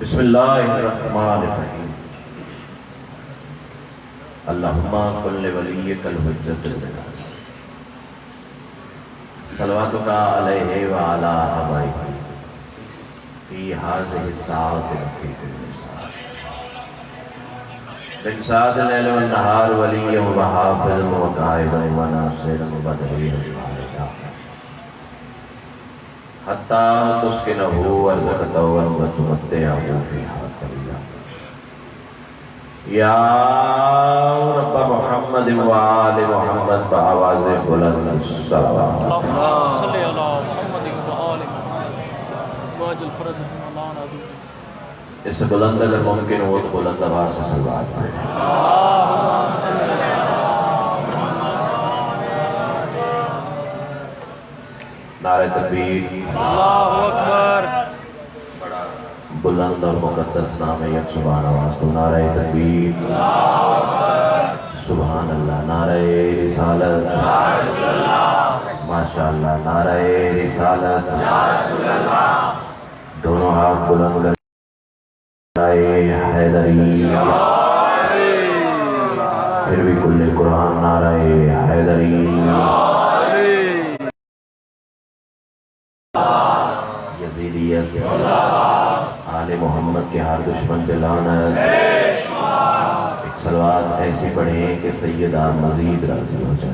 बिस्मिल्लाहिर्रहमानिर्रहीम। अल्लाहुम्मा कुल्ले वलिय्यकल हुज्जतुल नास सलवातुका अलैहि व अला आबाइहि फी हाज़िहि साअति फी कुल्लि साअत बिन साअतिल लैल वन नहार वलिय्यन व हाफ़िज़न व काइदन व नासिरन व बदरीन हत्ता तुस्किनहु अर्ज़क़तहु व तुमत्तिअहु फ़ीहा क़लीला। या रब्ब मुहम्मद व आले मुहम्मद बआवाज़े बुलंद सल्लल्लाहु अलैहि वसल्लम। इससे बुलंद अगर मुमकिन हो तो बुलंद आवाज़ से सल्लल्लाहु अलैहि वसल्लम। नारे तकबीर, अल्लाहु अकबर। बड़ा बुलंद और मुक़द्दस नाम है एक सुभान आवाज़ तो नारे तकबीर, अल्लाहु अकबर, सुभान अल्लाह, नारे रिसालत, या रसूल अल्लाह, माशाअल्लाह, नारे रिसालत, या रसूल अल्लाह। दोनों हाथ बुलंद नारे हैदरी, फिर भी कुल्ले कुरान नारे हैदरी, आले मोहम्मद के हर दुश्मन पे लानत। एक सलवात ऐसी पढ़े कि सैयदा मजीद राज़ी हो जाए।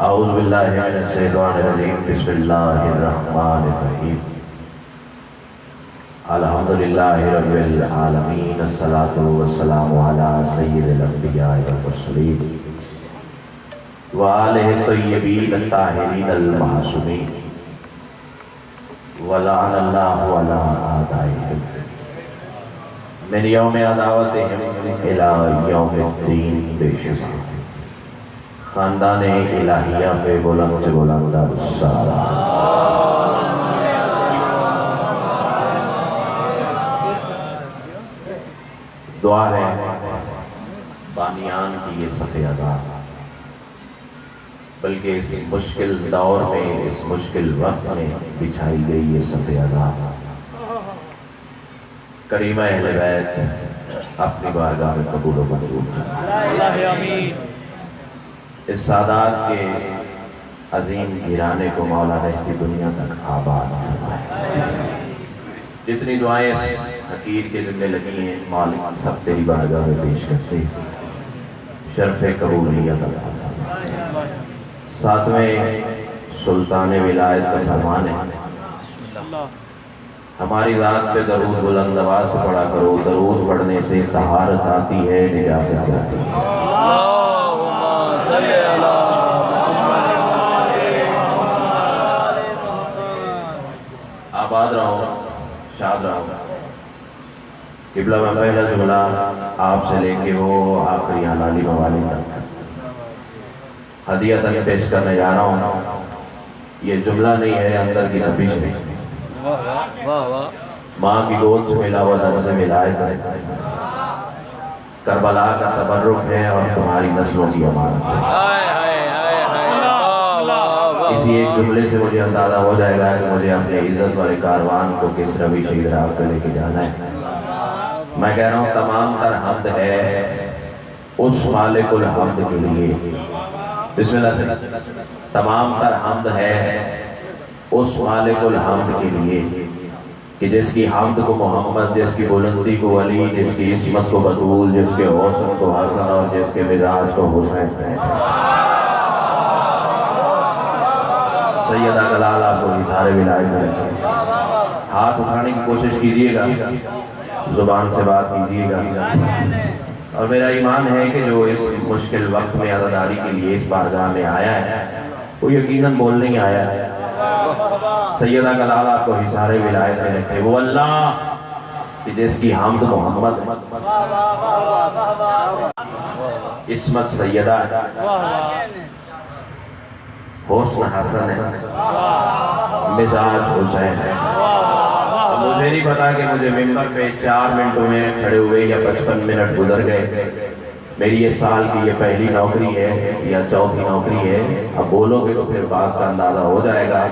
औज़ु बिल्लाहि मिनश शैतानिर रजीम। बिस्मिल्लाहिर्रहमानिर्रहीम। अल्हम्दुलिल्लाहि रब्बिल आलमीन। अस्सलातु वस्सलामु अला सय्यिदिल अंबिया वल मुरसलीन व आलिहि तय्यबीन अत्ताहिरीन अल मासूमीन व लअनल्लाहु अला आदाइहिम मिन यौम अदावतिहिम इला यौमिद्दीन। बेशुमार खानदान इलाहिया पे बुलंद से बुलंद सलाम। दुआ है बानियान की ये सफ़ेदा, बल्कि इस मुश्किल दौर में, इस मुश्किल वक्त में बिछाई गई ये सफ़ेदा करीमा अहले बैत अपनी बारगाह में कबूल व मंजूर फरमाए। इस सादात के अजीम घराने को मौला रहती दुनिया तक आबाद फरमाए। जितनी दुआएं हकीर के जिम्मे लगी हैं मालिक सब तेरी बारगाह में पेश करते शर्फ़े कबूलियत अता फरमाए। सातवें सुल्तान विलायत का फरमान है, हमारी रात पे दरूद बुलंद आवाज़ से पढ़ा करो। दरूद पढ़ने से सहारत आती है, निजात आती है। आबाद रहो, शाद रहो। किबला में पहला जुमला आपसे लेके हो आखिरी हलाली मवाली तक हदियतन पेश करने जा रहा हूँ। ये जुमला नहीं है, अंदर की नबिश है। माँ की गोद से मिला हुआ दर से मिलाए करबला का तबर्रुक है और तुम्हारी नस्लों की अमानत है। इसी एक जुमले से मुझे अंदाजा हो जाएगा कि मुझे अपने इज्जत वाले कारवान को किस रवि शहीद राह पर लेके जाना है। मैं कह रहा हूँ तमाम तर हम्द है उस मालिकुल हम्द के लिए। बिस्मिल्लाह से तमाम तर हम्द है उस मालिकुल हम्द के लिए कि जिसकी हम्द को मोहम्मद, जिसकी बुलंदी को अली, जिसकी इस्मत को बतूल, जिसके हौसन को हसन और जिसके मिजाज को हुसैन है। सैयदा कलाल आपको इशारे विलायत में रखें। हाथ उठाने की कोशिश कीजिएगा, जुबान से बात कीजिएगा। और मेरा ईमान है कि जो इस मुश्किल वक्त में अज़ादारी के लिए इस बारगाह में आया है वो यकीनन बोलने ही आया है। सैयदा कलाल आपको इशारे विलायत में रखे। वो अल्लाह कि जिसकी हमद मोहम्मद, इस्मत सैयदा है, हुस्न हसन है, मिजाज हुसैन है। मुझे नहीं पता कि मुझे मिंबर पे 4 मिनटों में खड़े हुए या 55 मिनट गुजर गए। मेरी ये साल की ये पहली नौकरी है या चौथी नौकरी है। अब बोलोगे तो फिर बात का अंदाजा हो जाएगा।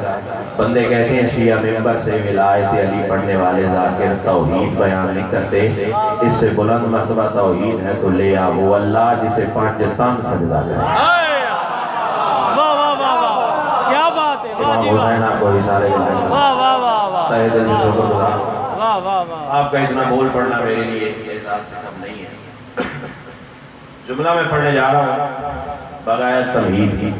बंदे कहते हैं शिया मिंबर से विलायत अली पढ़ने वाले जाकिर तौहीद बयान नहीं करते, इससे बुलंद मर्तबा तौहीद है तो ले आ वो अल्लाह जिसे 5 तन सजदा करे। इमाम हुसैन आपको इशारे तहे दिल से शुक्रगुजार। आपका इतना बोल पढ़ना मेरे लिए एजाज से कम नहीं है। जुमला में पढ़ने जा रहा हूँ बगैर तमहीद की।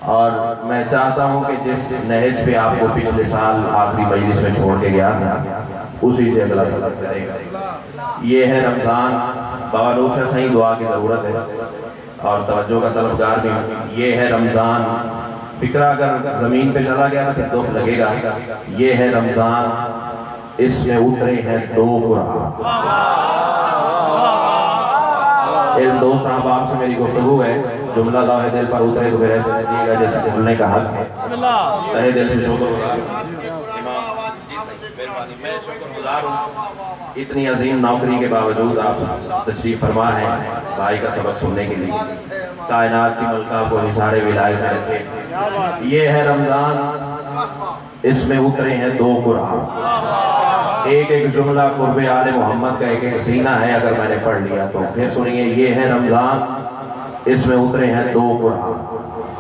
और मैं चाहता हूँ कि जिस नहज पे आपको पिछले साल आखिरी मजलिस में छोड़ के गया था उसी से अगला सबक करेगा। ये है रमजान, बाबा लोशा सही दुआ की जरूरत है और तवज्जो का तलबगार भी। ये है रमजान, फिक्रा अगर जमीन पे चला गया तो दुख लगेगा। ये है रमजान, इसमें उतरे हैं 2 कुरान। इन दोस्त अहबाब से मेरी गुफ्तगू है, जुमला लौहे दिल पर उतरे तो फिर ऐसे रहिएगा जैसे बोलने का हक है। तहे दिल से शुक्रगुजार हूँ, इतनी अजीम नौकरी के बावजूद आप तशरीफ फरमा है भाई का सबक सुनने के लिए। कायनात की मलका को निसारे विलायत में रखे। ये है रमजान, इसमें उतरे हैं 2 कुरान। एक एक जुमला कुर्बे आले मोहम्मद का एक एक सीना है अगर मैंने पढ़ लिया तो। फिर सुनिए, ये है रमजान, इसमें उतरे हैं 2 कुरान।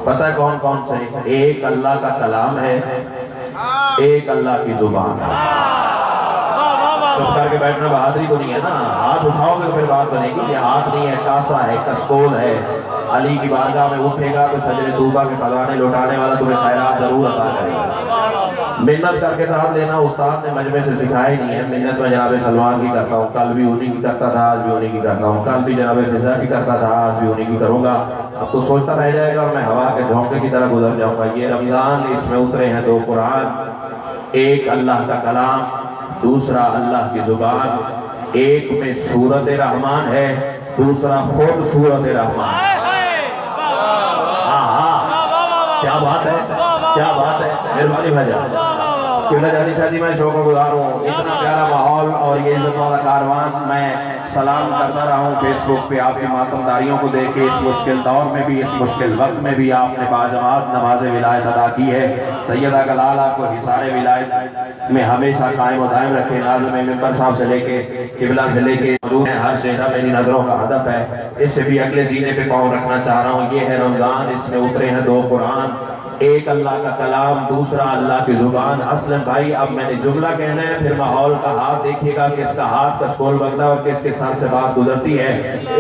पता है कौन कौन से? एक अल्लाह का कलाम है, एक अल्लाह की जुबान है। चुप करके बैठना बहादुरी तो नहीं है ना, हाथ उठाओगे तो फिर बात बनेगी। ये हाथ नहीं है, कासा है, कसकोल है। अली की बारगाह में उठेगा तो सजरे तूबा के खजाने लौटाने वाला तुम्हें खैरात जरूर अता करेगा। मिन्नत करके साथ लेना उस्ताद ने मजमे से सिखाया ही नहीं है। मिन्नत में जनाब सलमान की करता हूँ, कल भी उन्हीं की करता था, आज भी उन्हीं की करता हूँ। कल भी जनाब फिजा की करता था, आज भी उन्हीं की करूँगा। अब तो सोचता रह जाएगा और मैं हवा के झोंके की तरह गुजर जाऊँगा। ये रमजान, इसमें उतरे हैं 2 कुरान। एक अल्लाह का कलाम, दूसरा अल्लाह की जुबान। एक में सूरत रहमान है, दूसरा खुद सूरत रहमान। क्या बात है, क्या बात है। मेहरबानी भाईजान, किबला जानी शादी मैं शुक्रगुजार हूँ। इतना प्यारा माहौल और ये इज्जत वाला कारवान, मैं सलाम करता रहा हूँ फेसबुक पे आपकी मातमदारियों को देख के। इस मुश्किल दौर में भी, इस मुश्किल वक्त में भी आपने बाजमात नमाज विलायत अदा की है। सैयदा का लाल आपको हिसारे विलायत में हमेशा कायम और दायम रखे। नाज़िम मेंबर साहब से लेके किबला से लेके मौजूद है, हर चेहरा मेरी नजरों का हदफ है। इससे भी अगले जीने पे पाँव रखना चाह रहा हूँ। ये है रमजान, इसमें उतरे हैं 2 कुरान। एक अल्लाह का कलाम, दूसरा अल्लाह की जुबान। असलम भाई, अब मैंने जुमला कहना है, फिर माहौल का हाथ देखिएगा किसका हाथ का स्कोल बनता है और किसके सर से बात गुजरती है।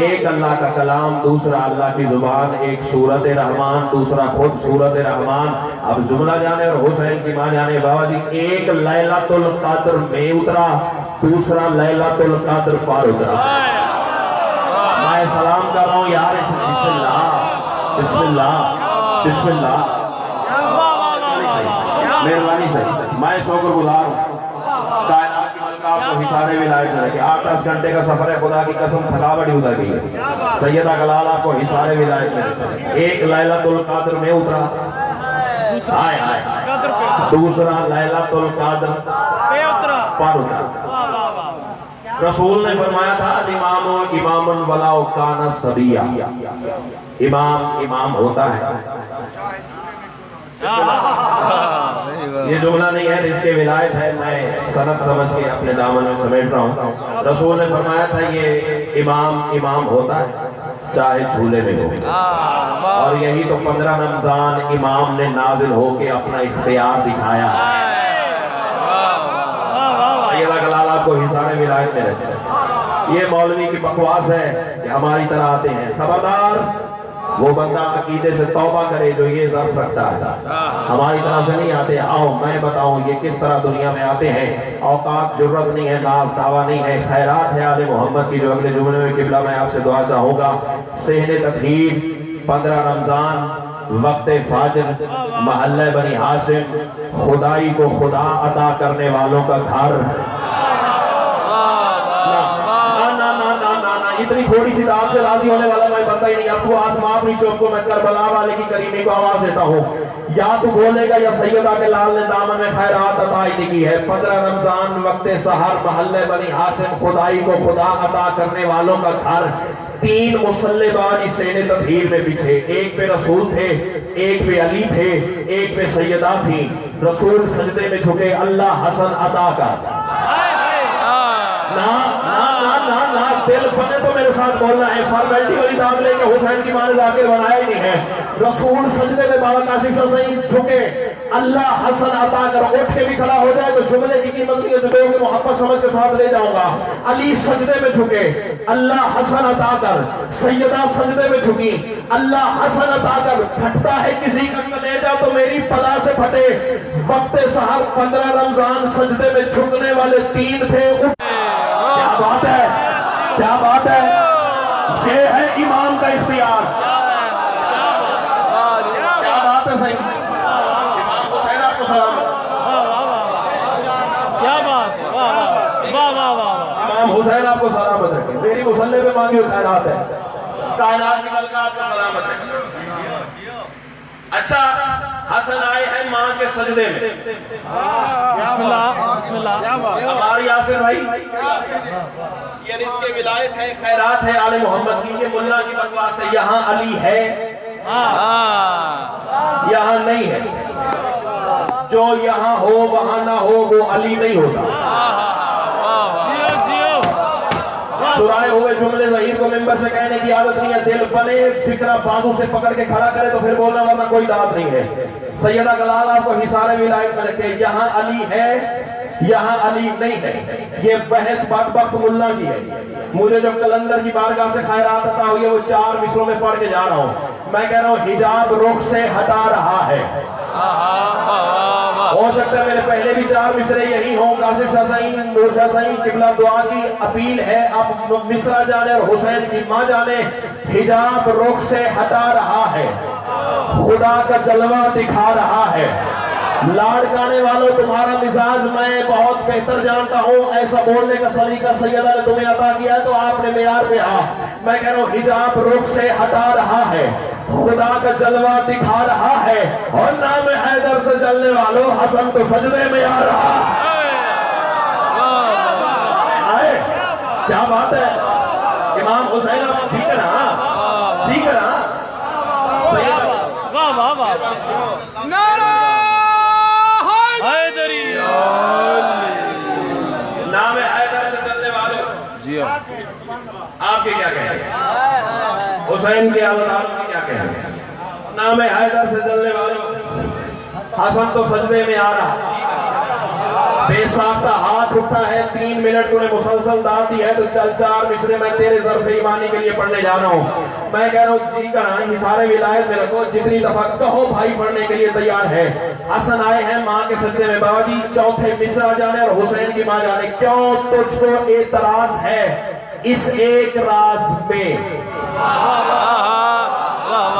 एक अल्लाह का कलाम, दूसरा अल्लाह की जुबान। एक सूरत रहमान, दूसरा खुद सूरत रहमान। अब जुमला जाने और हुसैन की मां जाने। बाबा जी, एक लैलतुल कद्र में उतरा, दूसरा लैलतुल कद्र पर उतरा। मैं सलाम कर रहा हूँ यार, बिस्मिल्लाह बिस्मिल्लाह बिस्मिल्लाह। मेहरबानी से मैं शुक्रगुजार हूँ। कायनात की मलका आपको हिसारे विलायत में रखे। 8-10 घंटे का सफर है, खुदा की कसम थकावट ही उतर गई है। सैयदा कलाल आपको हिसारे विलायत में रखे। एक लैलतुल कद्र में उतरा, आए आए, दूसरा लैलतुल कद्र पर उतरा। रसूल ने फरमाया था, इमाम इमामुन वलाउ काना सबिया। इमाम इमाम होता है। ये जुमला नहीं है, इसके विलायत है। मैं सनद समझ के अपने दामन में समेट रहा हूँ। रसूल ने फरमाया था, ये इमाम इमाम होता है चाहे झूले में हो। और यही तो 15 रमजान इमाम ने नाजिल होके अपना इख्तियार दिखाया। आपको हिसारे विलायत में रहते हैं। ये मौलवी की बकवास है कि हमारी तरह आते हैं। खबरदार, वो बंदा अकीदे से तौबा करे जो ये ज़र्फ रखता है। हमारी तरह से नहीं आते। आओ मैं बताऊं ये किस तरह दुनिया में आते हैं। औकात जुर्रत नहीं है, नाज दावा नहीं है, खैरात है आले मोहम्मद की। जो अगले जुमले में किबला मैं आपसे दुआ चाहूँगा। सेहने तकरीर 15 रमजान, वक्त फाजर, महल्ले बनी हासिम, खुदाई को खुदा अता करने वालों का घर। इतनी थोड़ी सी दाद से राजी होने वाला मैं बंदा ही नहीं। अब तू आसमां अपनी चौक को मैं करबला वाले की करीमी को आवाज देता हूँ, या तू बोलेगा या सैयदा के लाल ने दामन में खैरात अता ही की है। 15 रमजान वक्त सहर महल्ले बनी हासिम खुदाई को खुदा अता करने वालों का घर। 3 मुसल्लेबाज सेने तदहीर में पीछे, एक पे रसूल थे, एक पे अली थे, एक पे सैयदा थी। रसूल सजदे में झुके, अल्लाह हसन अता का ना ना ना ना ना दिल बने तो मेरे साथ बोलना है। फॉर्मेलिटी वाली दाग लेके हुसैन की मां ने जाकिर बनाया ही नहीं है। रसूल सजदे में बाबा काशिफ सही झुके, अल्लाह हसन अता कर। उठ के भी खड़ा हो जाए तो जुमले की कीमत नहीं है, जो मोहब्बत समझ के साथ ले जाऊंगा। अली सजदे में झुके, अल्लाह हसन अता कर। सैयदा सजदे में झुकी, अल्लाह हसन अता कर। फटता है किसी का कलेजा तो मेरी पला से फटे। वक्त सहर 15 रमजान सजदे में झुकने वाले 3 थे। क्या बात है, क्या बात है। ये है इमाम का इख्तियार। क्या बात है। सही इमाम हुसैन आपको सलाम। क्या बात, वाह वाह वाह वाह। इमाम हुसैन आपको सलामत रखे। मेरी मुसल्ले पे मांगी खैरात है। कायनात की मलका आपको सलामत रखे। अच्छा, हसन आए हैं मां के सजदे में। बिस्मिल्लाह बिस्मिल्लाह। हमारे यासिर भाई, ये रिज़्क़ विलायत है, खैरात है आले मोहम्मद की। ये मुल्ला की बकवास है। यहाँ अली है, यहाँ नहीं है। जो यहाँ हो वहां ना हो वो अली नहीं होता। चुराए हुए जुमले ज़हीर को मिंबर से कहने की आदत नहीं है। दिल बने, फिक्रा बाजू से पकड़ के खड़ा करे तो फिर बोलना, वरना कोई दाद नहीं है। सैयदा कलाल आपको हिसारे विलायत में रखे। यहाँ अली है, यहाँ अली नहीं है। ये बहस बदबख्त मुल्ला की है। मुझे जो कलंदर की बारगाह से खैरात अता हुई है वो 4 मिसरों में पढ़ के जा रहा हूँ। मैं कह रहा हूँ, हिजाब रुख से हटा रहा है। हो सकता है मेरे पहले भी 4 मिसरे यही हों। काशिफ शाह सही, नूर शाह सही, किबला दुआ की अपील है। अब मिसरा जाने और हुसैन की मां जाने, हिजाब रुख से हटा रहा है, खुदा का जलवा दिखा रहा है। लाड़काने वालों, तुम्हारा मिजाज मैं बहुत बेहतर जानता हूँ। ऐसा बोलने का सलीका सैयदा ने तुम्हें अता किया तो आपने मेयार पे आ। मैं कह रहा हूँ, हिजाब रुख से हटा रहा है, खुदा का जलवा दिखा रहा है। और नाम हैदर से जलने वालों, हसन तो सजदे में आ रहा है। क्या बात है। इमाम हुसैन आप ठीक है ना, ठीक है ना। वाह वाह वाह। नाम हैदर से चलने वालों जी हाँ, आपके क्या कहेंगे? हुसैन के औलाद की क्या कहेंगे? नाम हैदर से चलने वालों, हसन तो सजदे में आ रहा। बेसाख्ता हाथ उठा है, 3 मिनट तूने मुसलसल दाद दी है तो चल 4 मिसरे मैं तेरे ज़र्फ़ ईमानी के लिए पढ़ने जा रहा हूँ। मैं कह रहा हूँ, जी का हिसारे विलायत में रखो, जितनी दफा कहो भाई पढ़ने के लिए तैयार है। हसन आए हैं माँ के सजदे में। बाबा जी, चौथे मिसरा जाने और हुसैन की माँ जाने, क्यों तुझको एतराज है इस एक राज में?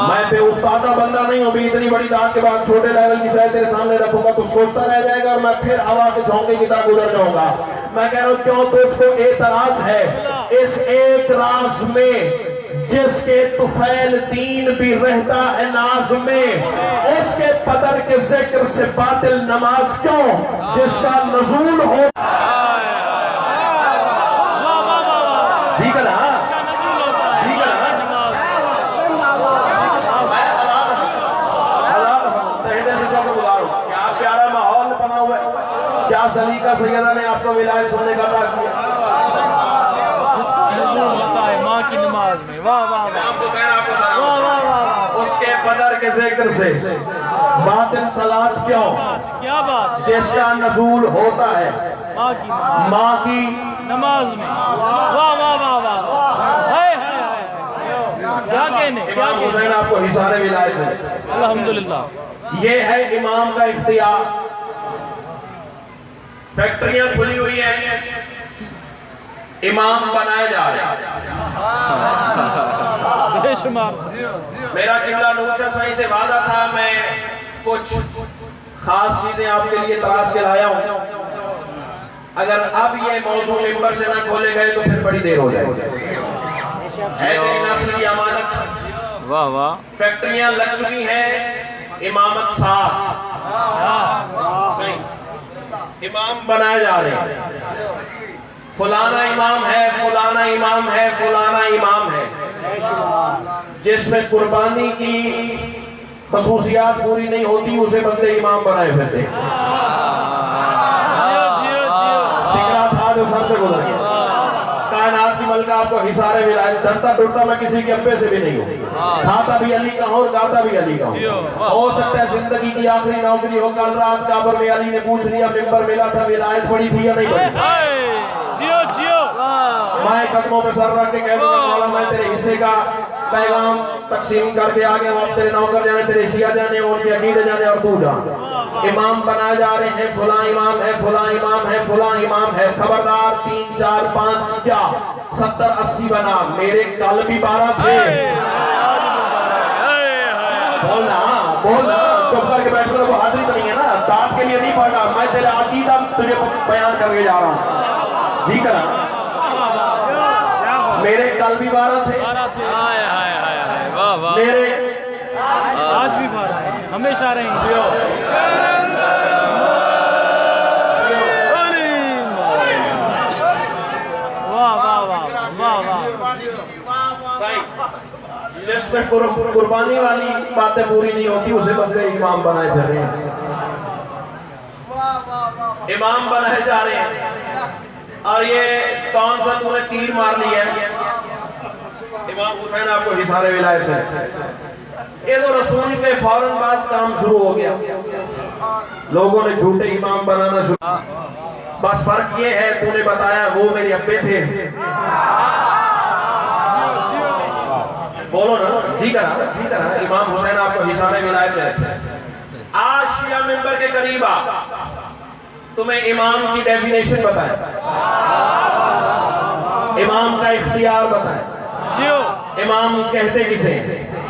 मैं बेउस्तादा बंदा नहीं हूं। भी इतनी बड़ी दाद के बाद छोटे लेवल की शायद तेरे सामने रखूंगा तो सोचता रह जाएगा और मैं फिर हवा के झोंके की तरह गुजर जाऊंगा। मैं कह रहा हूं, क्यों तुझको एतराज है इस एक राज में, जिसके तुफैल दीन भी रहता है नाज में। उसके पदर के जिक्र से बातिल नमाज क्यों, जिसका नज़ूल हो। जी का ना, जी का ना। क्या प्यारा माहौल बना हुआ है। क्या सलीका सैयदा ने आपको विलायत सुनने का अता किया। माँ की नमाज में। वाह वाह वाह। उसके पदर के जिक्र से बातिल सलात क्यों, क्या बात। जिसका नज़ूल होता है माँ की नमाज में। वाह वाह वाह वाह। हाय हाय हाय। क्या कहने, क्या इमाम हुसैन आपको हिसारे विलायत में। अल्हम्दुलिल्लाह। ये है इमाम का इख्तियार। फैक्ट्रियां खुली हुई हैं, इमाम बनाए जा रहे हैं। बेशुमार। मेरा किबला नूर शाह सही से वादा था, मैं कुछ खास चीजें आपके लिए तलाश के लाया हूं। अगर अब ये मौजू मिंबर से ना खोले गए तो फिर बड़ी देर हो जाएगी। है तेरी नस्ल की अमानत। वाह वाह। फैक्ट्रियां लग चुकी हैं, इमामत सास नहीं, इमाम बनाए जा रहे हैं। फलाना इमाम है, फलाना इमाम है, फलाना इमाम है, जिसमें कुर्बानी की खसूसियात पूरी नहीं होती उसे बंदे इमाम बनाए फिरते। दिख रहा था जो सर से गुजर गया। कायनात की मलका आपको हिसारे मिला, डरता डरता मैं किसी के अब्बे से भी नहीं हूँ, खाता भी अली का हूँ और गाता भी अली का हूँ। हो सकता है जिंदगी की आखिरी नौकरी हो, कल रात काबर में अली ने पूछ लिया मिंबर मिला था, विलायत पड़ी थी या नहीं पड़ी। जियो जियो। मैं कदमों पे सर रख के कह दूंगा मौला मैं तेरे हिस्से का पैगाम तकसीम करके आ गया हूं, अब तेरे नौकर जाने, तेरे शिया जाने, उनके अकीदे जाने और तू जान। इमाम बनाए जा रहे हैं, फुला इमाम है, फुला इमाम है, फुला इमाम है। खबरदार 3 4 5 क्या 70 80 बना, मेरे कल भी 12 थे। बोलना बोलना, चुप करके बैठ कर, वो हाजिरी तो नहीं है ना, दाद के लिए नहीं पढ़ रहा मैं, तेरा अकीदा तुझे बयान करके जा रहा हूँ। जी करा, मेरे कल भी 12 थे, मेरे आज भी 12 है, हमेशा रहेंगे। वाह वाह वाह वाह वाह। जिसमें कुर्बानी वाली बातें पूरी नहीं होती उसे बस इमाम बनाए जा रहे हैं, इमाम बनाए जा रहे हैं। और ये कौन सा तूने तीर मार लिया है? इमाम हुसैन आपको हिसारे विलायत में, ये तो रसूल के फौरन बाद काम शुरू हो गया, लोगों ने झूठे इमाम बनाना शुरू। बस फर्क ये है तूने बताया वो मेरे अब्बे थे। बोलो ना, जी करा इमाम हुसैन आपको हिसारे विलायत में। आज शिया मेंबर के करीब आ, तुम्हें इमाम की डेफिनेशन बताए, इमाम का इख्तियार बताए, इमाम कहते किसे?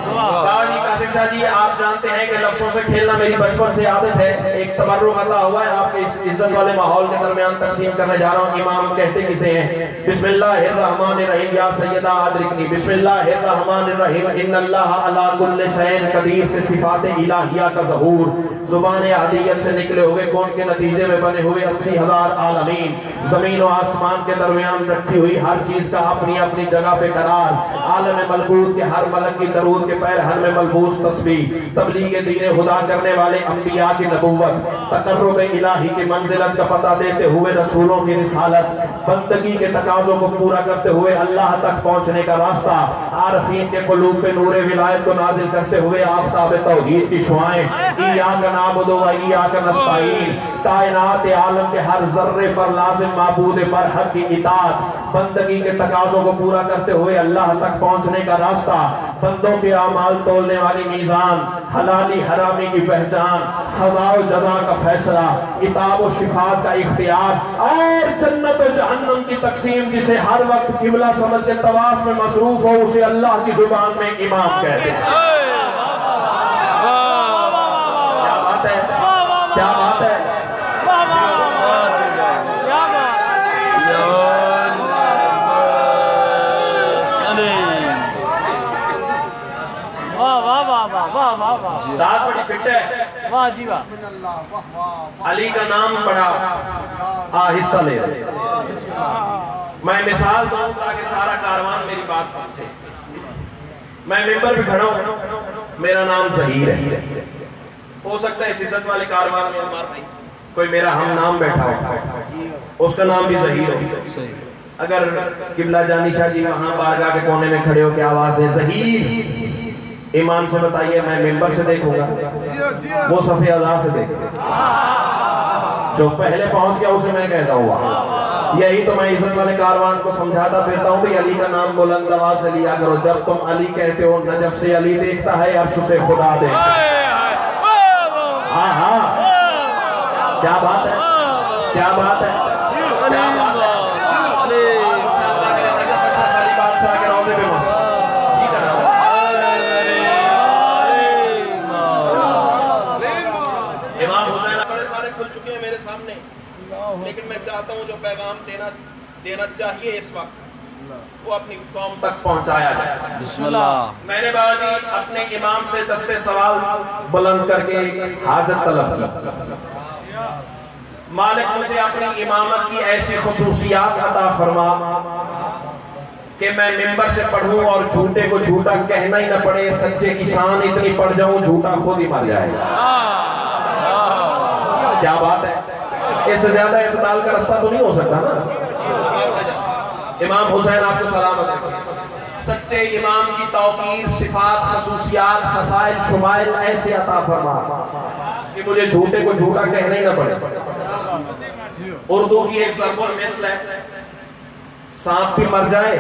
काजी कासिम शाह जी, आप जानते हैं कि लफ्जों से खेलना मेरी बचपन से आदत है, एक तबर्रुक अता हुआ है आपके इस इज्जत वाले माहौल के दरमियान तकसीम करने जा रहा हूँ। इमाम कहते किसे हैं? बिस्मिल्लाहिर्रहमानिर्रहीम, या सैयदा अदरिकनी, बिस्मिल्लाहिर्रहमानिर्रहीम, इन्नल्लाह अला कुल्लि शैइन कदीर से सिफात इलाहिया का ज़हूर जुबान आदियत से निकले हुए कौन के नतीजे में बने हुए 80,000 आलमीन, जमीन और आसमान के दरमियान रखी हुई हर चीज का अपनी अपनी जगह पे करार, आलम मलकूत के हर मलक की दरूद के पैर हर में मलबूस तस्बीह, तबलीग दीन खुदा करने वाले अंबिया की नबुव्वत, तकर्रुब इलाही की मंजिलत का पता देते हुए रसूलों की रिसालत, बंदगी के तकाज़ों को पूरा करते हुए अल्लाह तक पहुंचने का रास्ता, आरफीन के क़ुलूब पे नूरे विलायत को नाजिल करते हुए आफ़ताब तौहीद की शुआएं, इय्याका नअबुदु व इय्याका नस्तईन, कायनात आलम के हर जर्रे पर लाजिम माबूद पर हक की इताअत, बंदगी के तकाज़ों को पूरा करते हुए अल्लाह तक पहुंचने का रास्ता, बंदों के आमाल तोलने वाली मीज़ान, हलाली हरामी की पहचान, सज़ा और जज़ा का फैसला, इताब और शिफात का इख्तियार, और जन्नत और जहन्नम की तकसीम, जिसे हर वक्त किबला समझ के तवाफ में मसरूफ हो उसे अल्लाह की जुबान में इमाम कहते हैं। क्या बात है? बड़ी फिट है, वाह जी वाह। अली का नाम बड़ा आहिस्ता ले। मैं मिसाल दूं ताकि सारा कारवान मेरी बात समझे। मैं मिंबर पे खड़ा हूं, मेरा नाम ज़हीर है, हो सकता है इस इज्जत वाले कारवान में हमारा कोई मेरा हम नाम बैठा हो, उसका नाम भी ज़हीर हो। अगर किबला जानी शाह जी वहां बारगाह के कोने में खड़े हो के आवाज है ज़हीर, ईमान से बताइए मैं मिंबर से देखूंगा, वो सफ़े अज़ा से देखेगा, जो पहले पहुंच गया उसे मैं कहता हुआ। यही तो मैं इज्जत वाले कारवान को समझाता फिरता हूँ, अली का नाम बुलंद आवाज से लिया करो। जब तुम अली कहते हो, नजफ से अली देखता है, अर्श से खुदा देखता है। हाँ हाँ, क्या बात है, क्या बात है, क्या बात है। बादशाह के रोज़े पे मस्त इमाम हुसैन बड़े सारे खुल चुके हैं मेरे सामने, लेकिन मैं चाहता हूं जो पैगाम देना चाहिए इस वक्त वो अपनी कौम तक पहुंचाया जाए। बिस्मिल्लाह। मैंने बाबा जी अपने इमाम से दस्ते सवाल बुलंद करके हाजत तलब की। मालिक मुझे अपनी इमामत की ऐसी खुसूसियात अता फरमा कि मैं मिंबर से पढ़ूं और झूठे को झूठा कहना ही न पड़े, सच्चे की शान इतनी पड़ जाऊं झूठा खुद ही मर जाएगा। क्या बात है, इससे ज्यादा इख्तिलाल का रास्ता तो नहीं हो सकता ना। इमाम हुसैन आपको सलामत रखे। सच्चे इमाम की तौकीर, सिफात, खसूसियात, खसाइल, शुमाइल ऐसे अता फरमा कि मुझे झूठे को झूठा कहने ही न पड़े। उर्दू की एक ज़रबुल मिसल है, सांप भी मर जाए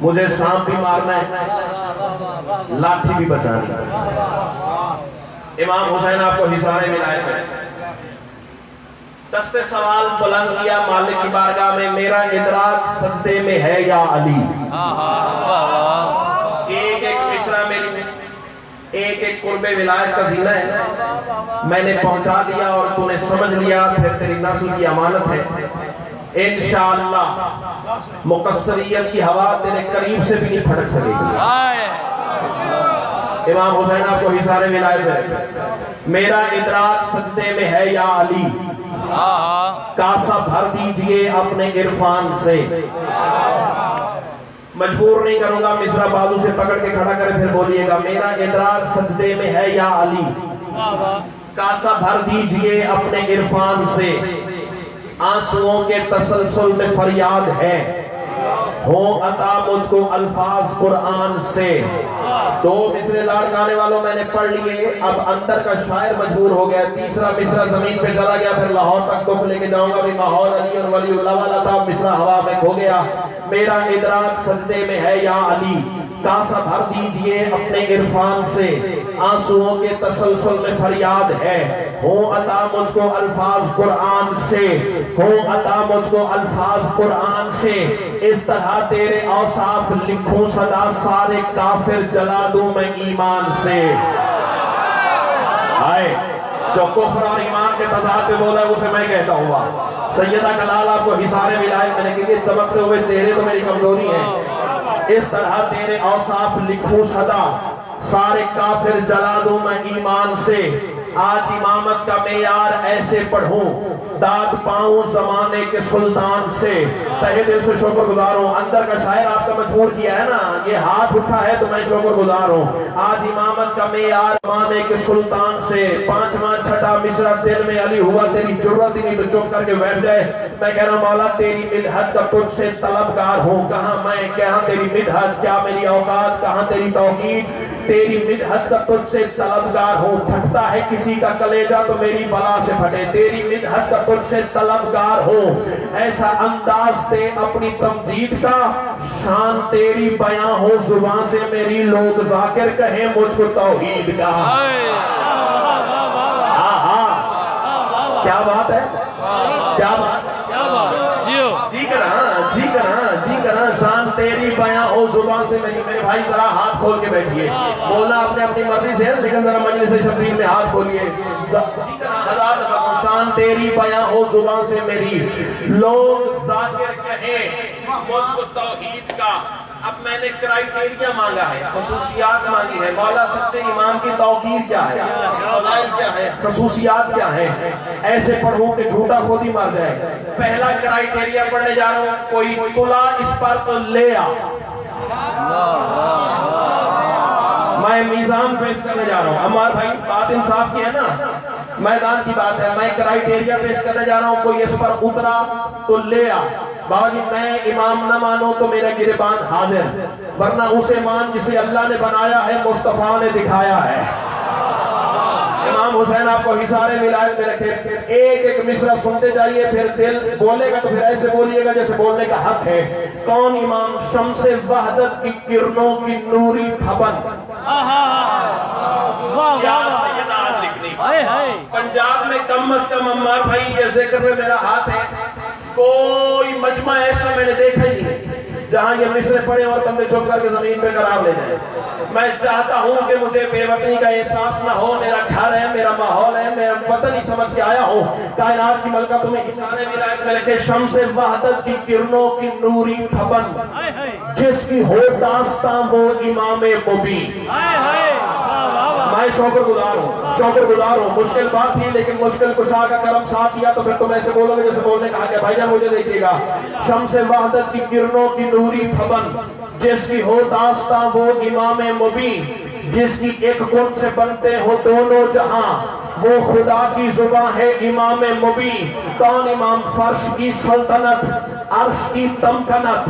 मुझे सांप भी मारना है, लाठी भी बचानी है। इमाम हुसैन आपको हिसारे मिलाए हैं। दस्ते सवाल बुलंद किया मालिक की बारगाह में, मेरा इदराक सजदे में है या अली। एक एक मिसरा मेरी एक एक कुर्बे विलायत का जीना है, मैंने पहुंचा दिया और तूने समझ लिया, फिर तेरी नस्ल की अमानत है। इंशाअल्लाह मुकस्सरियत की हवा तेरे करीब से भी नहीं फटक सकेगी। इमाम हुसैन आपको हिसारे विलायत है। मेरा इदराक सजदे में है या अली, कासा भर दीजिए अपने इरफान से। मजबूर नहीं करूंगा, मिसरा बाजू से पकड़ के खड़ा करे फिर बोलिएगा, मेरा इदराक सजदे में है या अली, कासा भर दीजिए अपने इरफान से। आंसुओं के तसलसल में फरियाद है, हो अता मुझको अल्फाज कुरान से। दो मिसरे लाड़ गाने वालों मैंने पढ़ लिए, अब अंदर का शायर मजबूर हो गया, तीसरा मिसरा जमीन पे चला गया, फिर लाहौर तक तो लेके जाऊंगा भी माहौल अली और वलीउल्लाह वाला था, मिसरा हवा में खो गया। मेरा इदराक सजदे में है या अली, कासा भर दीजिए अपने इरफान से। आंसुओं के तसलसल में फरियाद है, हो अता मुझको अल्फाज कुरान से, हो अता मुझको अल्फाज कुरान से। इस तरह तेरे औसाफ लिखूं सदा, सारे काफिर जला दूं मैं ईमान से। हाय, जो कुफ्र और ईमान के तजाद पे बोला उसे मैं कहता हूँ। सैयदा कलाल आपको हिसारे विलायत मैंने क्योंकि चमकते हुए चेहरे तो मेरी कमजोरी है। इस तरह तेरे औसाफ लिखूं सदा, सारे काफिर जला दूं मैं ईमान से। आज इमामत का मेयार ऐसे पढ़ूं, दाद पाऊं जमाने के सुल्तान से। तहे दिल से शुक्रगुजार हूं। अंदर का शायर आपका मजबूर किया है ना, ये हाथ उठा है तो मैं शुक्रगुजार हूं। आज इमामत का मेयार जमाने के सुल्तान से। पांचवा छठा मिसरा दिल में अली हुआ, तेरी जरूरत ही नहीं तो चुप करके बैठ जाए। मैं कह रहा हूं मौला तेरी मिन्हत का तुझसे तलबगार हूं, कहां मैं क्या तेरी मिन्हत, क्या मेरी औकात, कहां तेरी तौकीद। तेरी मिन्हत का तुझसे तलबगार हूं, फटता है किसी का कलेजा तो मेरी बला से फटे। तेरी मिन्हत का तुझसे तलबगार हूं, ऐसा अंदाज दे अपनी तमजीद का, शान तेरी बयां हो जुबान से मेरी, लोग जाकिर कहें मुझको तौहीद का। क्या बात है, क्या बात, जी करा शान तेरी बयां हो जुबान से मेरी। मेरे भाई जरा हाथ खोल के बैठिए, बोलना अपने अपनी मर्जी से, लेकिन जरा मजलिस शफीर में हाथ खोलिए। शान तेरी बयां हो जुबान से मेरी, लोग जाकिर कहें मुझको तौहीद का। अब मैंने क्राइटेरिया मांगा है, खसूसियात मांगी है। मौला सच्चे इमाम की तौकीर क्या है, फज़ाइल क्या है, खसूसियात क्या है, ऐसे पढ़ूं कि झूठा खुद ही मर जाए। पहला क्राइटेरिया पढ़ने जा रहा हूं, कोई तुला इस पर तो ले आ। मैं मीजान पेश करने जा रहा हूं। अम्मार भाई बात इंसाफ की है ना, मैदान की बात है। मैं क्राइटेरिया पेश करने जा रहा हूं, कोई इस पर उतरा तो ले आ। बाबा मैं इमाम न मानो तो मेरा गिरबान हाजिर, वरना उसे मान जिसे अल्लाह ने बनाया है, मुस्तफा ने दिखाया है। इमाम हुसैन आपको हिसारे विलायत में रखे। एक एक मिसरा सुनते जाइए, फिर दिल बोलेगा तो फिर ऐसे बोलिएगा जैसे बोलने का हक है। कौन इमाम शम्से वहदत की किरणों की नूरी खबन, पंजाब में कम अज कम अम्मार भाई ये जिक्र में मेरा हाथ है, कोई मजमा ऐसा मैंने देखा ही नहीं जहां ये मिसरे पड़े और बंदे चुप करके जमीन पे करार ले जाए। मैं चाहता हूं कि मुझे बेवतनी का एहसास ना हो। मेरा घर है, मेरा माहौल है, मैं वतन ही समझ के आया हूं। कायनात की मलका तुम्हें इशारे विलायत में रखे, शम्स-ए वहदत की किरणों की नूरी फबन, जिसकी हो दास्तां वो इमाम मुबीन। मैं शुक्रगुजार हूँ, शुक्रगुजार हूँ। मुश्किल बात थी लेकिन मुश्किल कुशा का करम साथ किया, तो फिर तुम ऐसे बोलोगे जैसे बोलने कहा कि भाईजान मुझे देखिएगा। शम्स-ए वहदत की किरणों की नूरी फबन, जिसकी हो दास्तां वो इमाम मुबीन, जिसकी एक गुण से बनते हो दोनों जहां, वो खुदा की जुबान है इमाम मुबीन। कौन इमाम? फर्श की सल्तनत, अर्श की तमकनत,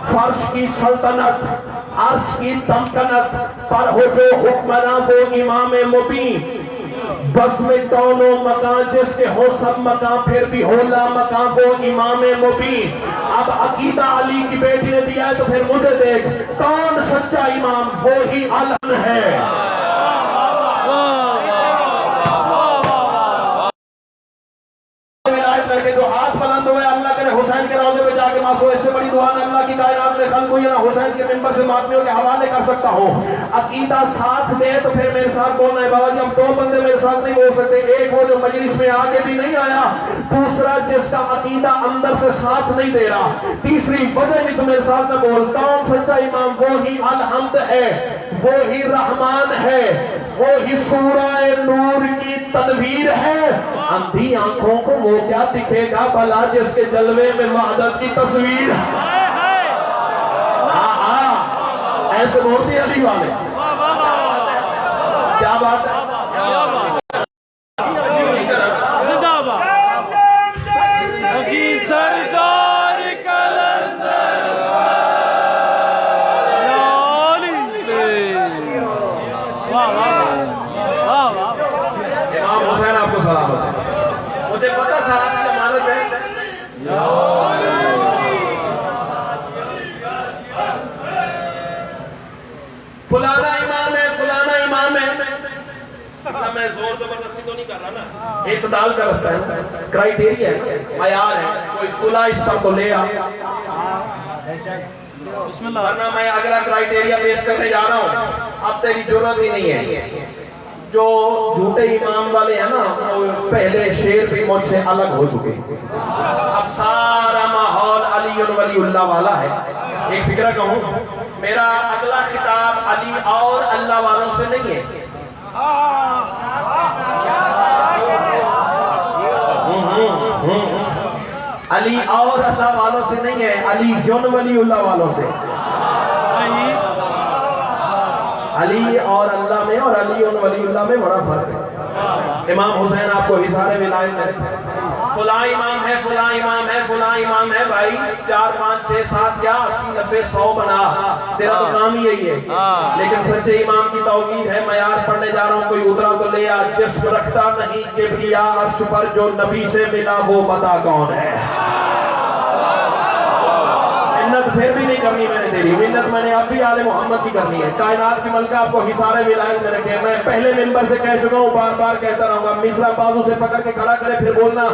फर्श की सल्तनत, अर्श की तमकनत पर हो जो हुक्मरान वो इमाम मुबीन। बस में दोनों मकान, जिसके हो सब मकान फिर भी हो ला मकान वो इमाम मुबीन। अब अकीदा अली की बेटी ने दिया है तो फिर मुझे देख, कौन सच्चा इमाम? वो ही अलम है। जो हाथ बुलंद हुए, अल्लाह करे हुसैन के रौज़े पे जाके मासो, इससे बड़ी दुआ अल्लाह की कायनात में खल्क़ हुई ना। हुसैन के मिंबर से मातमियों के हवाले कर सकता हूँ। अकीदा साथ दे तो फिर मेरे साथ बोलना है। बाबा जी हम दो बंदे मेरे साथ नहीं बोल सकते, एक वो जो मजलिस में आगे भी नहीं आया, दूसरा जिसका अकीदा अंदर से साथ नहीं दे रहा, तीसरी वजह भी तो मेरे साथ से बोल। कौन सच्चा इमाम? वो ही अल-हम्द है, वो ही रहमान है, वो ही सूरह नूर की तनवीर है। अंधी आंखों को वो क्या दिखेगा भला, जिसके जलवे में वहदत की तस्वीर। हाँ, ऐसे बोलते अली वाले। क्या बात है? सरदार कलंदर इमाम हुसैन आपको सलामत है। मुझे पता था आपकी अमानत है। फलाना इमाम है, फलाना इमाम है। मैं जोर जबरदस्ती तो नहीं कर रहा ना, इत्तदाल का रास्ता है, क्राइटेरिया है, मयार है। कोई तुला इस तरह को ले आ, वरना मैं अगला क्राइटेरिया पेश करने जा रहा हूँ। अब तेरी जरूरत ही नहीं है। जो झूठे इमाम वाले हैं ना, वो पहले शेर भी मुझसे अलग हो चुके। अब सारा माहौल अली वलीउल्लाह वाला है। एक फिक्र कहूँ, मेरा अगला खिताब अली और अल्लाह वालों से नहीं है। अली और अल्लाह वालों से नहीं है, अली वलीउल्लाह वालों से। अली और अल्लाह में और अली और वलीउल्लाह में बड़ा फर्क है। इमाम हुसैन आपको हिसारे विलायत में फुला इमाम है, फुला इमाम है, फुला इमाम है। भाई 4 5 6 7 क्या 80 90 100 बना, तेरा तो काम ही यही है। लेकिन सच्चे इमाम की तौकीद है। मयार पढ़ने जा रहा हूँ, कोई उतरा तो ले आ। जिस्म रखता नहीं किबरिया अर्श पर, जो नबी से मिला वो बता कौन है। मिन्नत फिर भी नहीं करनी मैंने तेरी, मिन्नत मैंने अब भी आले मोहम्मद की करनी है। कायनात की मलका आपको हिसारे विलायत में रखे। मैं पहले मिंबर से कह चुका हूँ, बार बार कहता रहूंगा। मिसरा बाजू से पकड़ के खड़ा करे फिर बोलना,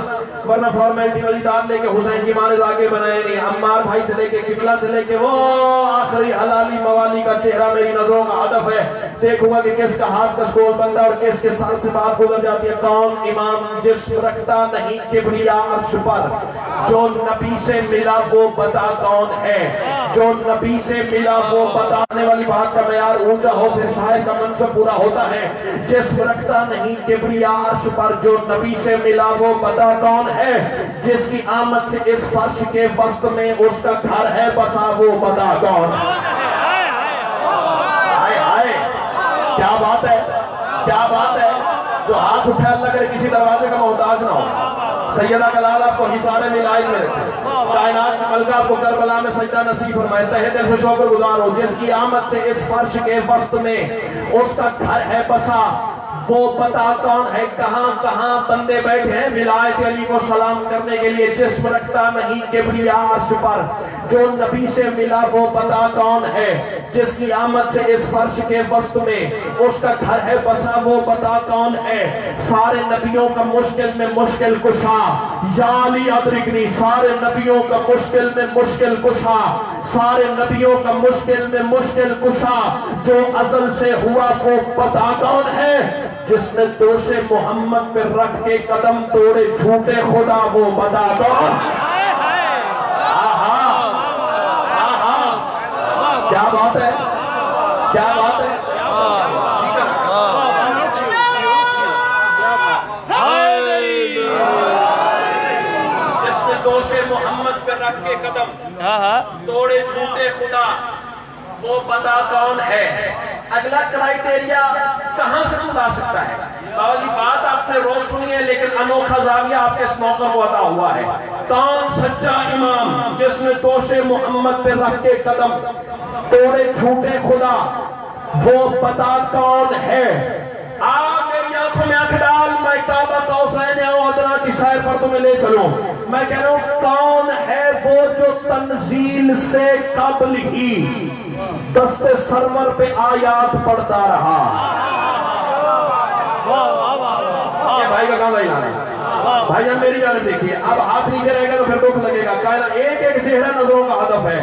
वरना फॉर्मेलिटी वाली दाद लेके हुसैन की माने जाके बनाए नहीं। अम्मार भाई से लेके किबला से लेके वो आखिरी हलाली मवाली का चेहरा मेरी नजरों का हदफ है। देखूंगा कि किसका हाथ कशकोल बनता और किसके सर से बात गुजर जाती है। कौन इमाम जिस्म रखता नहीं किबरिया अर्श पर, जो नबी से मिला वो बता कौन है। जो नबी से मिला वो बताने वाली बात का मयार ऊंचा हो, फिर शायर का मनसब पूरा होता है। जिस्म रखता नहीं किबरिया अर्श पर, जो नबी से मिला वो बता कौन है। जिसकी आमद से इस फर्श के वस्त में उसका घर है बसा, वो बता कौन। हाय हाय, क्या बात है, क्या बात है। जो हाथ उठा अल्लाह करे किसी दरवाजे का मोहताज ना हो। सैयदा का लाल आपको हिसारे विलायत में रखे। कायनात की मलका आपको करबला में सजदा नसीब फरमाए। तहे दिल से शुक्रगुजार हो। जिसकी आमद से इस फर्श के वस्त में उसका घर है बसा, वो पता कौन है। कहां कहां बंदे बैठे हैं विलायत अली को सलाम करने के लिए। जिस्म रखता नहीं किबरिया अर्श पर, जो नबी से मिला वो पता कौन है। जिसकी आमद से इस फर्श के वस्त में उसका घर है बसा, वो बता कौन है। सारे नबियों का मुश्किल में मुश्किल कुशा, या अली अदरिकनी, सारे नबियों का मुश्किल में मुश्किल कुशा, सारे नबियों का मुश्किल में मुश्किल कुशा, जो अजल से हुआ वो बता कौन है। जिसने दोषे मोहम्मद पे रख के कदम तोड़े झूठे खुदा, वो बता कौन। क्या बात है, क्या बात है। जिसने दोषे मोहम्मद पे रख के कदम तोड़े झूठे खुदा, वो बता कौन है। अगला क्राइटेरिया कहां से आ सकता है? बाबा जी बात आपने रोज सुनी है, लेकिन अनोखा जाविया आपके इस मौका को अता हुआ है। कौन सच्चा इमाम जिसने दोषे मोहम्मद पे रख के कदम तोड़े झूठे खुदा, वो बता कौन है। मेरी आंखों में आंख डाल, मैं काबा कौसैन अदना की सैर पर तुम्हें ले चलूं। मैं कह रहा हूं कौन है वो जो तंजील से कबल ही दस्ते सरवर पे आयात पढ़ता रहा। भाई का काम भाई जान मेरी जान देखिए, अब हाथ नीचे रहेगा तो फिर दुख लगेगा। एक एक चेहरा नजरों का हदफ है।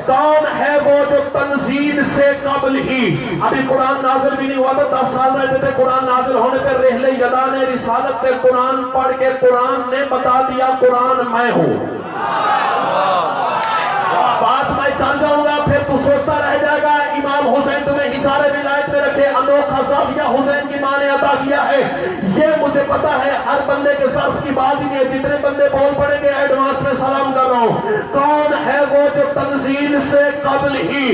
कौन है वो जो तंजील से कबल ही, अभी कुरान नाजिल भी नहीं हुआ था, 10 साल रहते थे, कुरान नाजिल होने पर रहले यदा ने रिसालत पे कुरान पढ़ के कुरान ने बता दिया कुरान मैं हूं। बात मैं कर जाऊंगा फिर तू सोचता रह जाएगा। इमाम हुसैन तुम्हें हिसारे विलायत में रखे, अनोखा जाविया हुसैन की मां ने अता किया है। ये मुझे पता है, हर बंदे के साथ की बात ही नहीं है। जितने बंदे बोल पड़ेंगे एडवांस में सलाम कर रहा हूं। कौन है वो जो तंजील से कबल ही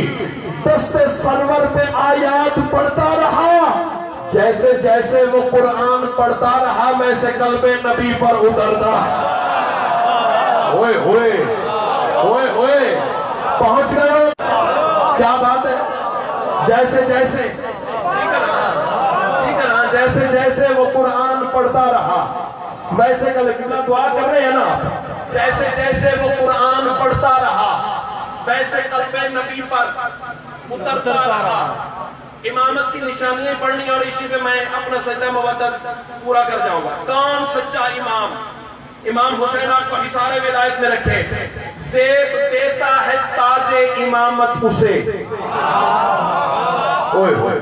दस्ते सरवर पे आयात पढ़ता रहा, जैसे जैसे वो कुरान पढ़ता रहा वैसे कल्बे नबी पर उतरता। ओए ओए ओए ओए पहुंच गए, क्या बात है। जैसे जैसे जैसे जैसे वो कुरान पढ़ता रहा वैसे कल कितना दुआ कर रहे हैं ना, जैसे जैसे वो कुरान पढ़ता रहा वैसे कल्बे नबी पर उतरता रहा। इमामत की निशानियां पढ़नी और इसी पे मैं अपना सजदा मुवद्दत पूरा कर जाऊंगा। कौन सच्चा इमाम? इमाम हुसैन आपको हिसारे विलायत में रखे, ज़ेब देता है ताजे इमामत उसे। ओए ओए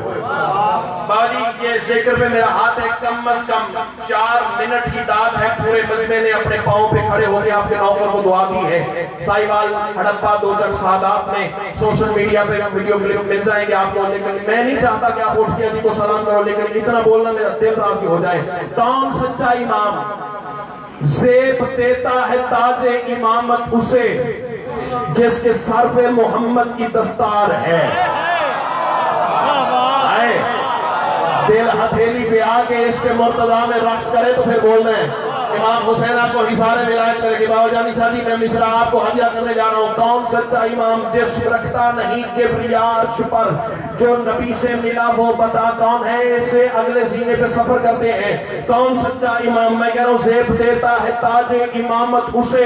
बाजी ये जिक्र पे मेरा हाथ है, कम अज कम 4 मिनट की दाद है। पूरे मजमे ने अपने पांव पे खड़े होकर आपके नौकर को दुआ दी है। साहिवाल हड़प्पा दोजक सादात में सोशल मीडिया पे वीडियो क्लिप मिल जाएंगे आपको, लेकिन मैं नहीं चाहता कि आप उठ के अली को सलाम करो, लेकिन इतना बोलना मेरा दिल राजी हो जाए। कौन सच्चा इमाम? ज़ेब देता है ताजे इमामत उसे जिसके सर पे मोहम्मद की दस्तार है। दिल हथेली पे आके इसके मुर्तजा में रक्स करे तो फिर बोल रहे हैं। इमाम हुसैन आपको हिसारे विलायत करके बाबा जानी शादी में मिश्रा आपको हदिया करने जा रहा हूँ। कौन सच्चा इमाम जिस रखता नहीं किब्रिया अर्श पर, जो नबी से मिला वो बता कौन है, इसे अगले सीने पे सफर करते हैं। कौन सच्चा इमाम? मैं कह रहा हूँ ज़ेब देता है ताजे इमामत उसे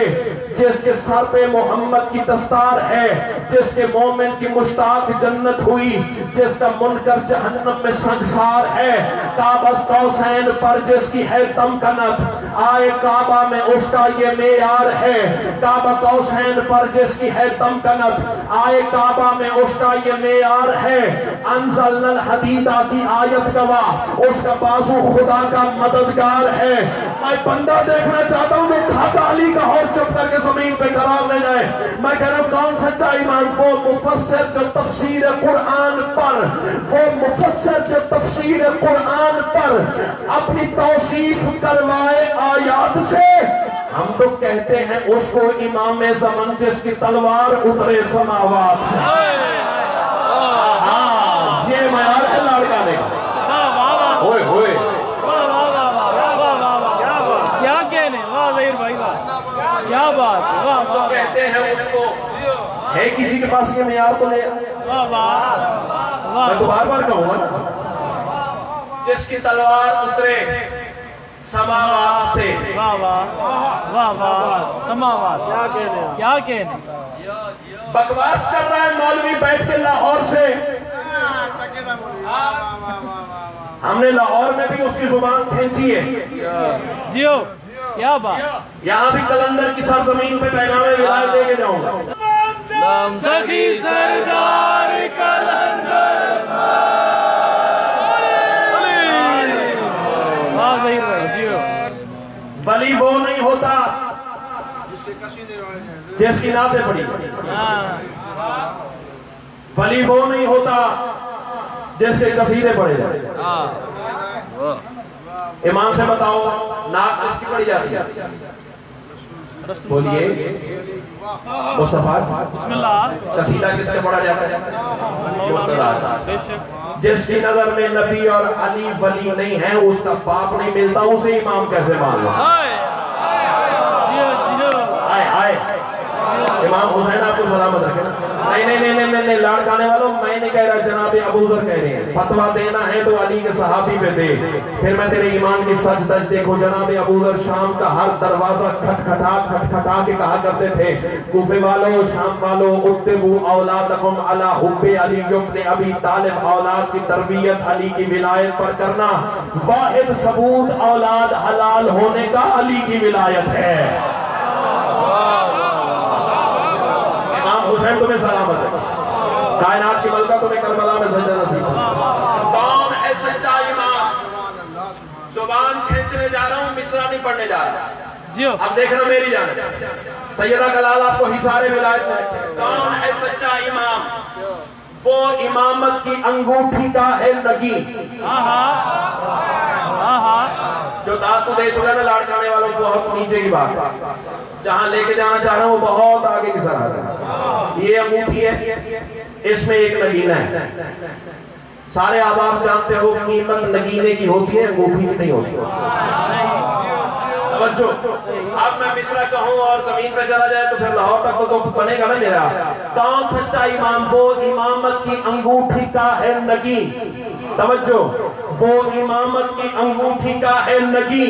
जिसके सर पे मोहम्मद की दस्तार है, जिसके मोमिन की मुश्ताक जन्नत हुई, जिसका मुनकर जहन्नम में संसार है। काबा कौसैन पर जिसकी है तमकनत, आए काबा में उसका ये मेयार है। काबा कौसैन पर जिसकी है तमकनत, आए काबा में उसका ये मेयार है। अंज़लनल हदीदा की आयत गवाह, उसका बाजू खुदा का मददगार है। मैं बंदा देखना चाहता हूँ जो खाता अली का और चुप करके जमीन पे करार ले जाए। मैं कह रहा हूँ कौन सच्चा ईमान? वो मुफस्सिर जो तफसीर कुरान पर, वो मुफस्सिर जो तफसीर कुरान पर अपनी तौसीफ करवाए आयात से। हम तो कहते हैं उसको इमाम ज़मान जिसकी तलवार उतरे समावात से। हाँ ये मयार है लाड़का ने। ओए ओए क्या बात, वाह तो कहते हैं उसको है किसी के पास ये मेयार तो ले। मैं तो बार बार कहूंगा ना, जिसकी तलवार उतरे समावात से। वाह वाह वाह वाह, समावात क्या कहने, क्या कहने। बकवास कर रहा है मौलवी बैठ के लाहौर से। हमने लाहौर में भी उसकी जुबान खींची है। जियो, क्या बात। यहाँ भी कलंदर की सरजमीन पे पैगामे विलायत लेके जाऊंगा। सखी सरदार कलंदर वली वो नहीं होता जिसकी नाते पड़ी, वली वो नहीं होता जिसके कसीदे पड़े जाए। इमाम से बताओ नाक किसकी पड़ी जाती है? बोलिए मुस्तफा। कसीदा किससे पढ़ा जाता है? जिसकी नजर में नबी और अली वली नहीं है, उसका बाप नहीं मिलता, उसे इमाम कैसे मान लो? इमाम हुसैन आपको सलामत रखे ना। नहीं नहीं नहीं नहीं नहीं, लाड़ खाने वालों, मैं नहीं कह रहा, जनाब अबू ज़र कह रहे हैं। फतवा देना है तो अली के सहाबी पे दे, फिर मैं तेरे ईमान की सच सच देखो। जनाब अबू ज़र शाम का हर दरवाजा खटखटा के कहा करते थे, कूफे वालों, शाम वालों, उत्तबू औलादकुम अला हुब्बे अली इब्न अबी तालिब, औलाद की तरबियत अली की विलायत पर करना। वाहिद सबूत औलाद हलाल होने का अली की विलायत है। हुसैन तुम्हें सलामत है, कायनात की मलका तुम्हें करबला में सजदा नसीब है। कौन है सच्चा इमाम? जुबान खींचने जा रहा हूं, मिसरा नहीं पढ़ने जा रहा। अब देखना मेरी जान, सैयदा कलाल आपको हिसारे विलायत में। कौन है सच्चा इमाम? वो इमामत की अंगूठी का है नगी, जो दातु दे चुका ना लाड़काने वालों को, बहुत नीचे की बात। जहां लेके जाना चाह रहा हूं वो बहुत आगे की सराहत है। ये अंगूठी है, इसमें एक नगीना है। सारे आप जानते हो कीमत नगीने की होती है, अंगूठी की नहीं होती। बच्चों, अब मैं मिसरा कहूं और जमीन पे चला जाए तो फिर लाहौर तक तो बनेगा ना मेरा। कौन सच्चा इमाम? वो इमामत की अंगूठी का है नगी। तवज्जो, वो इमामत की अंगूठी का है नगी,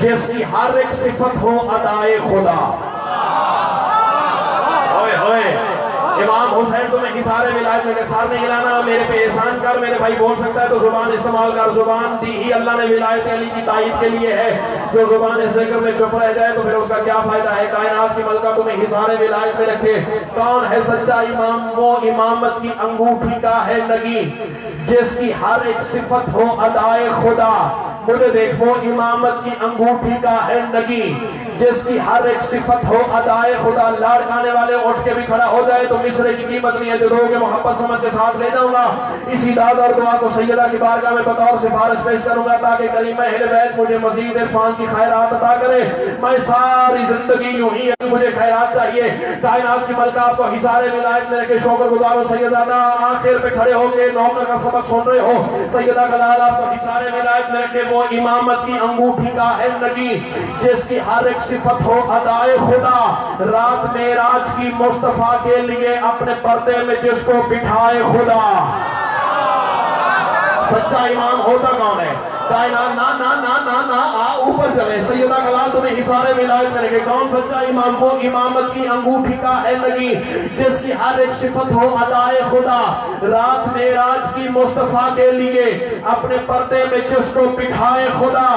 जिसकी हर एक सिफत हो अदाए खुदा। ओए होए, इमाम हुसैन तुम्हें हिसारे विलायत में सार नहीं हिलाना, मेरे पे एहसान कर। मेरे भाई बोल सकता है तो जुबान इस्तेमाल कर। जुबान दी ही अल्लाह ने विलायत अली की तायीद के लिए है। जो जुबान इस जिक्र में चुप रह जाए तो फिर उसका क्या फायदा है? कायनात की मलका तुम्हें हिसारे विलायत में रखे। कौन है सच्चा इमाम? वो इमामत की अंगूठी का है नगी, जिसकी हर एक सिफत हो अदाए खुदा। मुझे देखो, इमामत की अंगूठी का है नगी, जिसकी हर एक सिफत हो अदाए खुदा। लाड़ खाने वाले उठ के भी खड़ा हो जाए तो मिसरे की कीमत नहीं है, जो दोगे मोहब्बत समझ के साथ ले जाऊंगा। इसी दाद और दुआ को सैयदा की बारगाह में बतौर सिफारिश पेश करूंगा, ताकि कलीमा अहले बैत मुझे मजीद इरफान की खैरात अता करे। मैं सारी जिंदगी यूं ही, मुझे खैरात चाहिए। कायनात की मलका आपको हिसारे विलायत में रखे। शुक्रगुजार हो सैयदा, आखिर पे खड़े होके नौकर का सबक सुन रहे हो। सैयदा कलाल आपको हिसारे विलायत में रखे। वो इमामत की अंगूठी का है नगी, जिसकी हर एक सिफत हो अदाए खुदा। रात मेराज की मुस्तफा के लिए अपने पर्दे में जिसको बिठाए खुदा। सच्चा इमाम होता कौन है? कायनात ना ना ना ना ना ऊपर चले। सैयदा कलाल तुम्हें हिसारे विलायत में रखे। कौन सच्चा इमाम? वो इमामत की अंगूठी का है नगी, जिसकी हर एक सिफत हो अदाए खुदा। रात मेराज की मुस्तफा के लिए अपने पर्दे में जिसको बिठाए खुदा,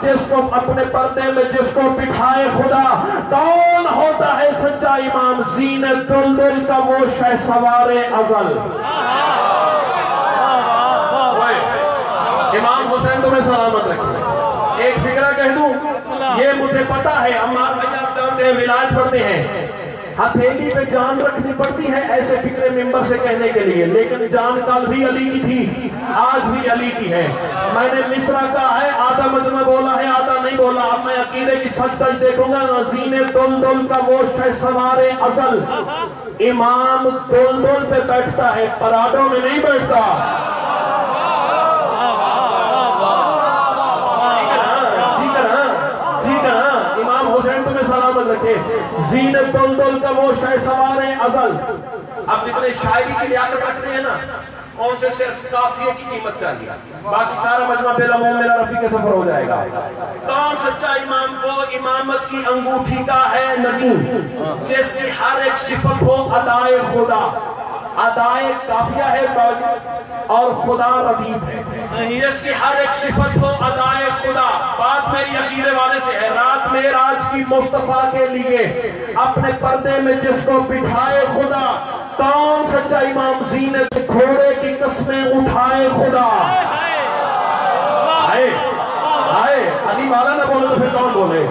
जिसको अपने पर्दे में जिसको बिठाए खुदा। कौन होता है सच्चा इमाम? ज़ीनत दुल्दुल का वो शहसवारे अज़ल। इमाम हुसैन तुम्हें सलामत रखे। एक फिक्रा कह दूं, ये मुझे पता है, अम्मार भैया आप जानते हैं, विलायत पढ़ते हैं, हथेली पे जान रखनी पड़ती है ऐसे फिक्रे मिंबर से कहने के लिए, लेकिन जान कल भी अली की थी, आज भी अली की है। मैंने मिसरा कहा है, आधा मजमा बोला है, आधा नहीं बोला। अब मैं अकीदे की सच सच देखूंगा। नज़ीने दुल्दुल का वो शहसवारे अज़ल। इमाम दुल्दुल पे बैठता है, पराठों में नहीं बैठता। ज़ीनत दुल्दुल का वो शहसवारे अज़ल। अब जितने शायरी की लियाकत रखते हैं ना, उनसे सिर्फ काफिये की कीमत चाहिए, बाकी सारा मजमा मेरा मुंह मेरा रफी के सफर हो जाएगा। कौन सच्चा इमाम? वो इमामत की अंगूठी का है नगी, जिसकी हर एक सिफत हो अदाए खुदा। अदाए काफिया है और खुदा रदीफ है, जिसकी हर एक सिफत हो अदाए खुदा। बात मेरी अकीदे वाले से है, रात में राज की मुस्तफा के लिए अपने पर्दे में जिसको बिठाए खुदा, कौन सच्चा इमाम जीनत से घोड़े की कस्में उठाए खुदा। आए आए अली वाला ना बोले तो फिर कौन बोले।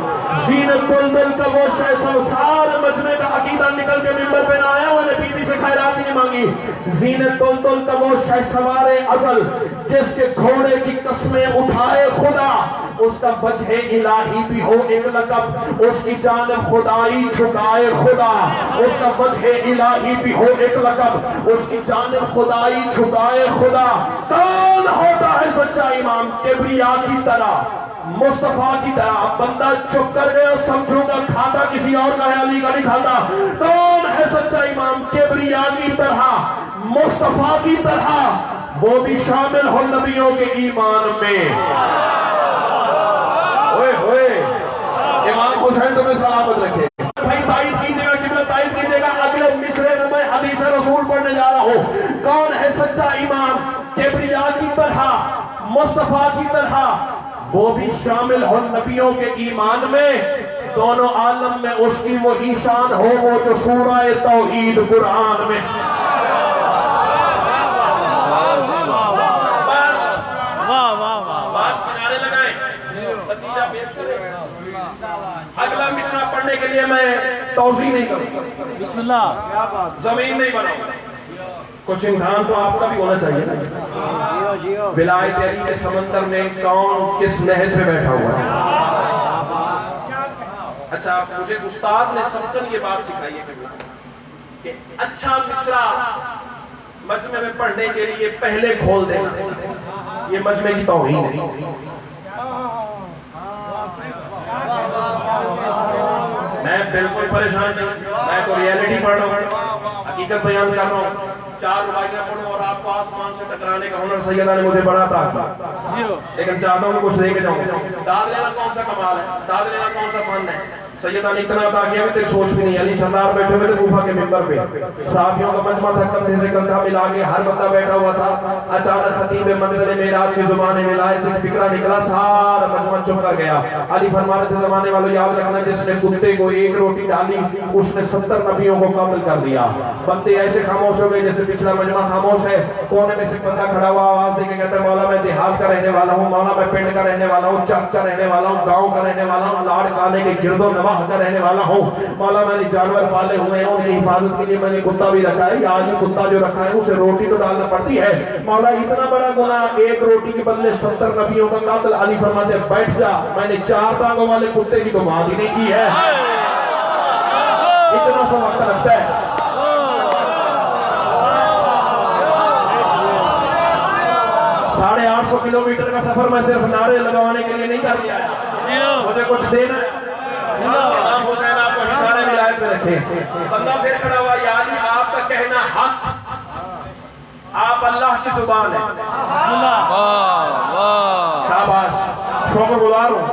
जीनत बुलबुल का वो शाय संसार मजमे का अकीदा निकल के मिंबर पे ना आया, मैंने बीबी से खैरात ही नहीं मांगी। जीनत बुलबुल का वो शाय सवारे अजल जिसके घोड़े की कस्में उठाए खुदा, उसका वजह इलाही भी हो एक लकब, उसकी जानिब खुदाई झुकाए खुदा। उसका वजह इलाही भी हो एक लकब, उसकी जानिब खुदाई झुकाए खुदा। कौन होता है सच्चा इमाम किबरिया की तरह, मुस्तफा की तरह। बंदा चुप कर गया, समझूंगा खाता किसी और का है, अली का नहीं खाता। कौन है सच्चा इमाम किबरिया की तरह, मुस्तफा की तरह, वो भी शामिल हो नबियों के ईमान में। ओए होए इमाम हुसैन तुम्हें सलामत रखे। भाई ताईद कीजिएगा, किबला ताईद कीजिएगा। अगले मिसरे में मैं हदीस रसूल पढ़ने जा रहा हूँ। कौन है सच्चा इमाम किबरिया की तरह, मुस्तफा की तरह, वो भी शामिल हो नबियों के ईमान में। दोनों आलम में उसकी वो ईशान हो, वो जो सूरह तौहीद कुरान में। बस बात किनारे लगाए, नतीजा पेश करें। अगला मिसरा पढ़ने के लिए मैं तौज़ीह नहीं करूंगा, बिस्मिल्लाह, जमीन नहीं बनाऊंगा। कुछ इम्तिहान तो आपका भी होना चाहिए। विलायत अली के समंदर में कौन किस नहज पे बैठा हुआ है? अच्छा, मुझे उस्ताद ने समझन ये बात सिखाई है कि अच्छा मिसरा मजमे में पढ़ने के लिए पहले खोल देना, ये मजमे की तौहीन है। मैं बिल्कुल परेशान नहीं, मैं तो रियलिटी पढ़ रहा हूँ, हकीकत बयान कर रहा हूँ। 4 रुबाइयां पढ़ो और आपको आसमान से टकराने का हुनर सैयदा ने मुझे बड़ा अता किया, लेकिन चाहता हूँ कुछ लेके जाऊँ। दाद लेना कौन सा कमाल है, दाद लेना कौन सा फन है। सैयदा ने इतना अता किया, तेरी सोच भी नहीं। अली सरदार बैठे हुए थे कूफा के मिंबर पे, साफियों का मजमा था, कंधे से कंधा मिला के हर बंदा बैठा हुआ था। अचानक खतीब मंज़िल मेराज की जुबान मिलाए से फिक्रा निकला, सारा मजमा चुप कर गया। अली फरमा रहे थे, जमाने वालों याद रखना, जिसने कुत्ते को एक रोटी डाली उसने 70 नबियों को कत्ल कर दिया। बंदे ऐसे खामोश हो गए जैसे पिछला मजमा खामोश है। कोने में से बंदा खड़ा हुआ आवाज देके कहता है, मौला मैं देहात का रहने वाला हूँ, मौला मैं पिंड का रहने वाला हूँ, चक का रहने वाला हूँ, गाँव का रहने वाला हूँ, लाड़ काले के गिरदो नवाह का रहने वाला हूँ। मौला मैंने जानवर पाले हुए हैं, उनकी हिफाजत के लिए मैंने कुत्ता भी रखा है। आज कुत्ता जो रखा है उसे रोटी तो डालना पड़ती है। मौला इतना बड़ा गुनाह, एक रोटी के बदले 70 नबियों का कातिल। अली फरमाते बैठ जा, मैंने 4 टांगों वाले कुत्ते की तो बात ही नहीं की है। इतना सा वक्त लगता है। 850 किलोमीटर का सफर मैं सिर्फ नारे लगवाने के लिए नहीं कर लिया, मुझे कुछ देना है। इमाम हुसैन आपको हिसारे विलायत में रखे। बंदा फिर खड़ा हुआ, या अली आपका कहना हक, आप अल्लाह की जुबान है। शाबाश, शुक्रगुजार हूं।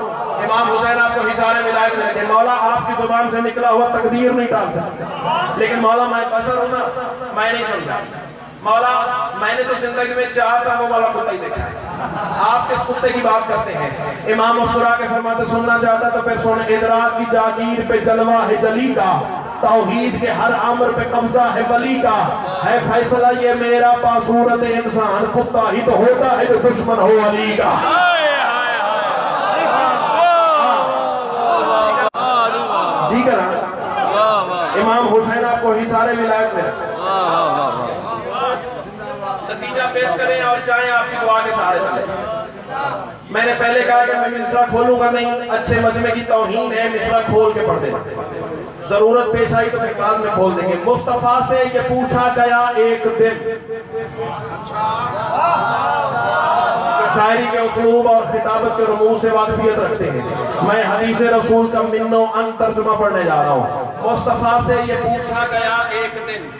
इमाम हुसैन आपको हिसारे विलायत में रखे। मौला आपकी जुबान से निकला हुआ तकदीर नहीं टाल सकता, लेकिन मौला मैं बशर हूं ना, मैं नहीं समझा। मौला मैंने तो जिंदगी में 4 टांगों वाला कुत्ता ही देखा है, आप किस कुत्ते की बात करते हैं? इमाम मुस्कुरा के फरमाते, सुनना चाहता तो फिर सुन। इदराक की जागीर पे जलवा है जली का, तौहीद के हर अमर पे कब्जा है वली का। है फैसला ये मेरा बासूरत इंसान, कुत्ता ही तो होता है जो दुश्मन हो अली का। जी करा इमाम हुसैन आपको हिसारे विलायत में। नतीजा पेश करें और चाहे आपकी दुआ के सहारे चले। मैंने पहले कहा कि मैं मिसरा खोलूंगा नहीं, अच्छे मजमे की तौहीन है, मिसरा खोल के पढ़ देना। जरूरत पेश आई तो फिर बाद में खोल देंगे। मुस्तफा से ये पूछा गया एक दिन, शायरी के उसलूब और खिताबत के रमूज से वाकफियत रखते हैं। मैं हदीस रसूल का मिन्नो अन तर्जुमा पढ़ने जा रहा हूँ। मुस्तफा से ये पूछा गया एक दिन,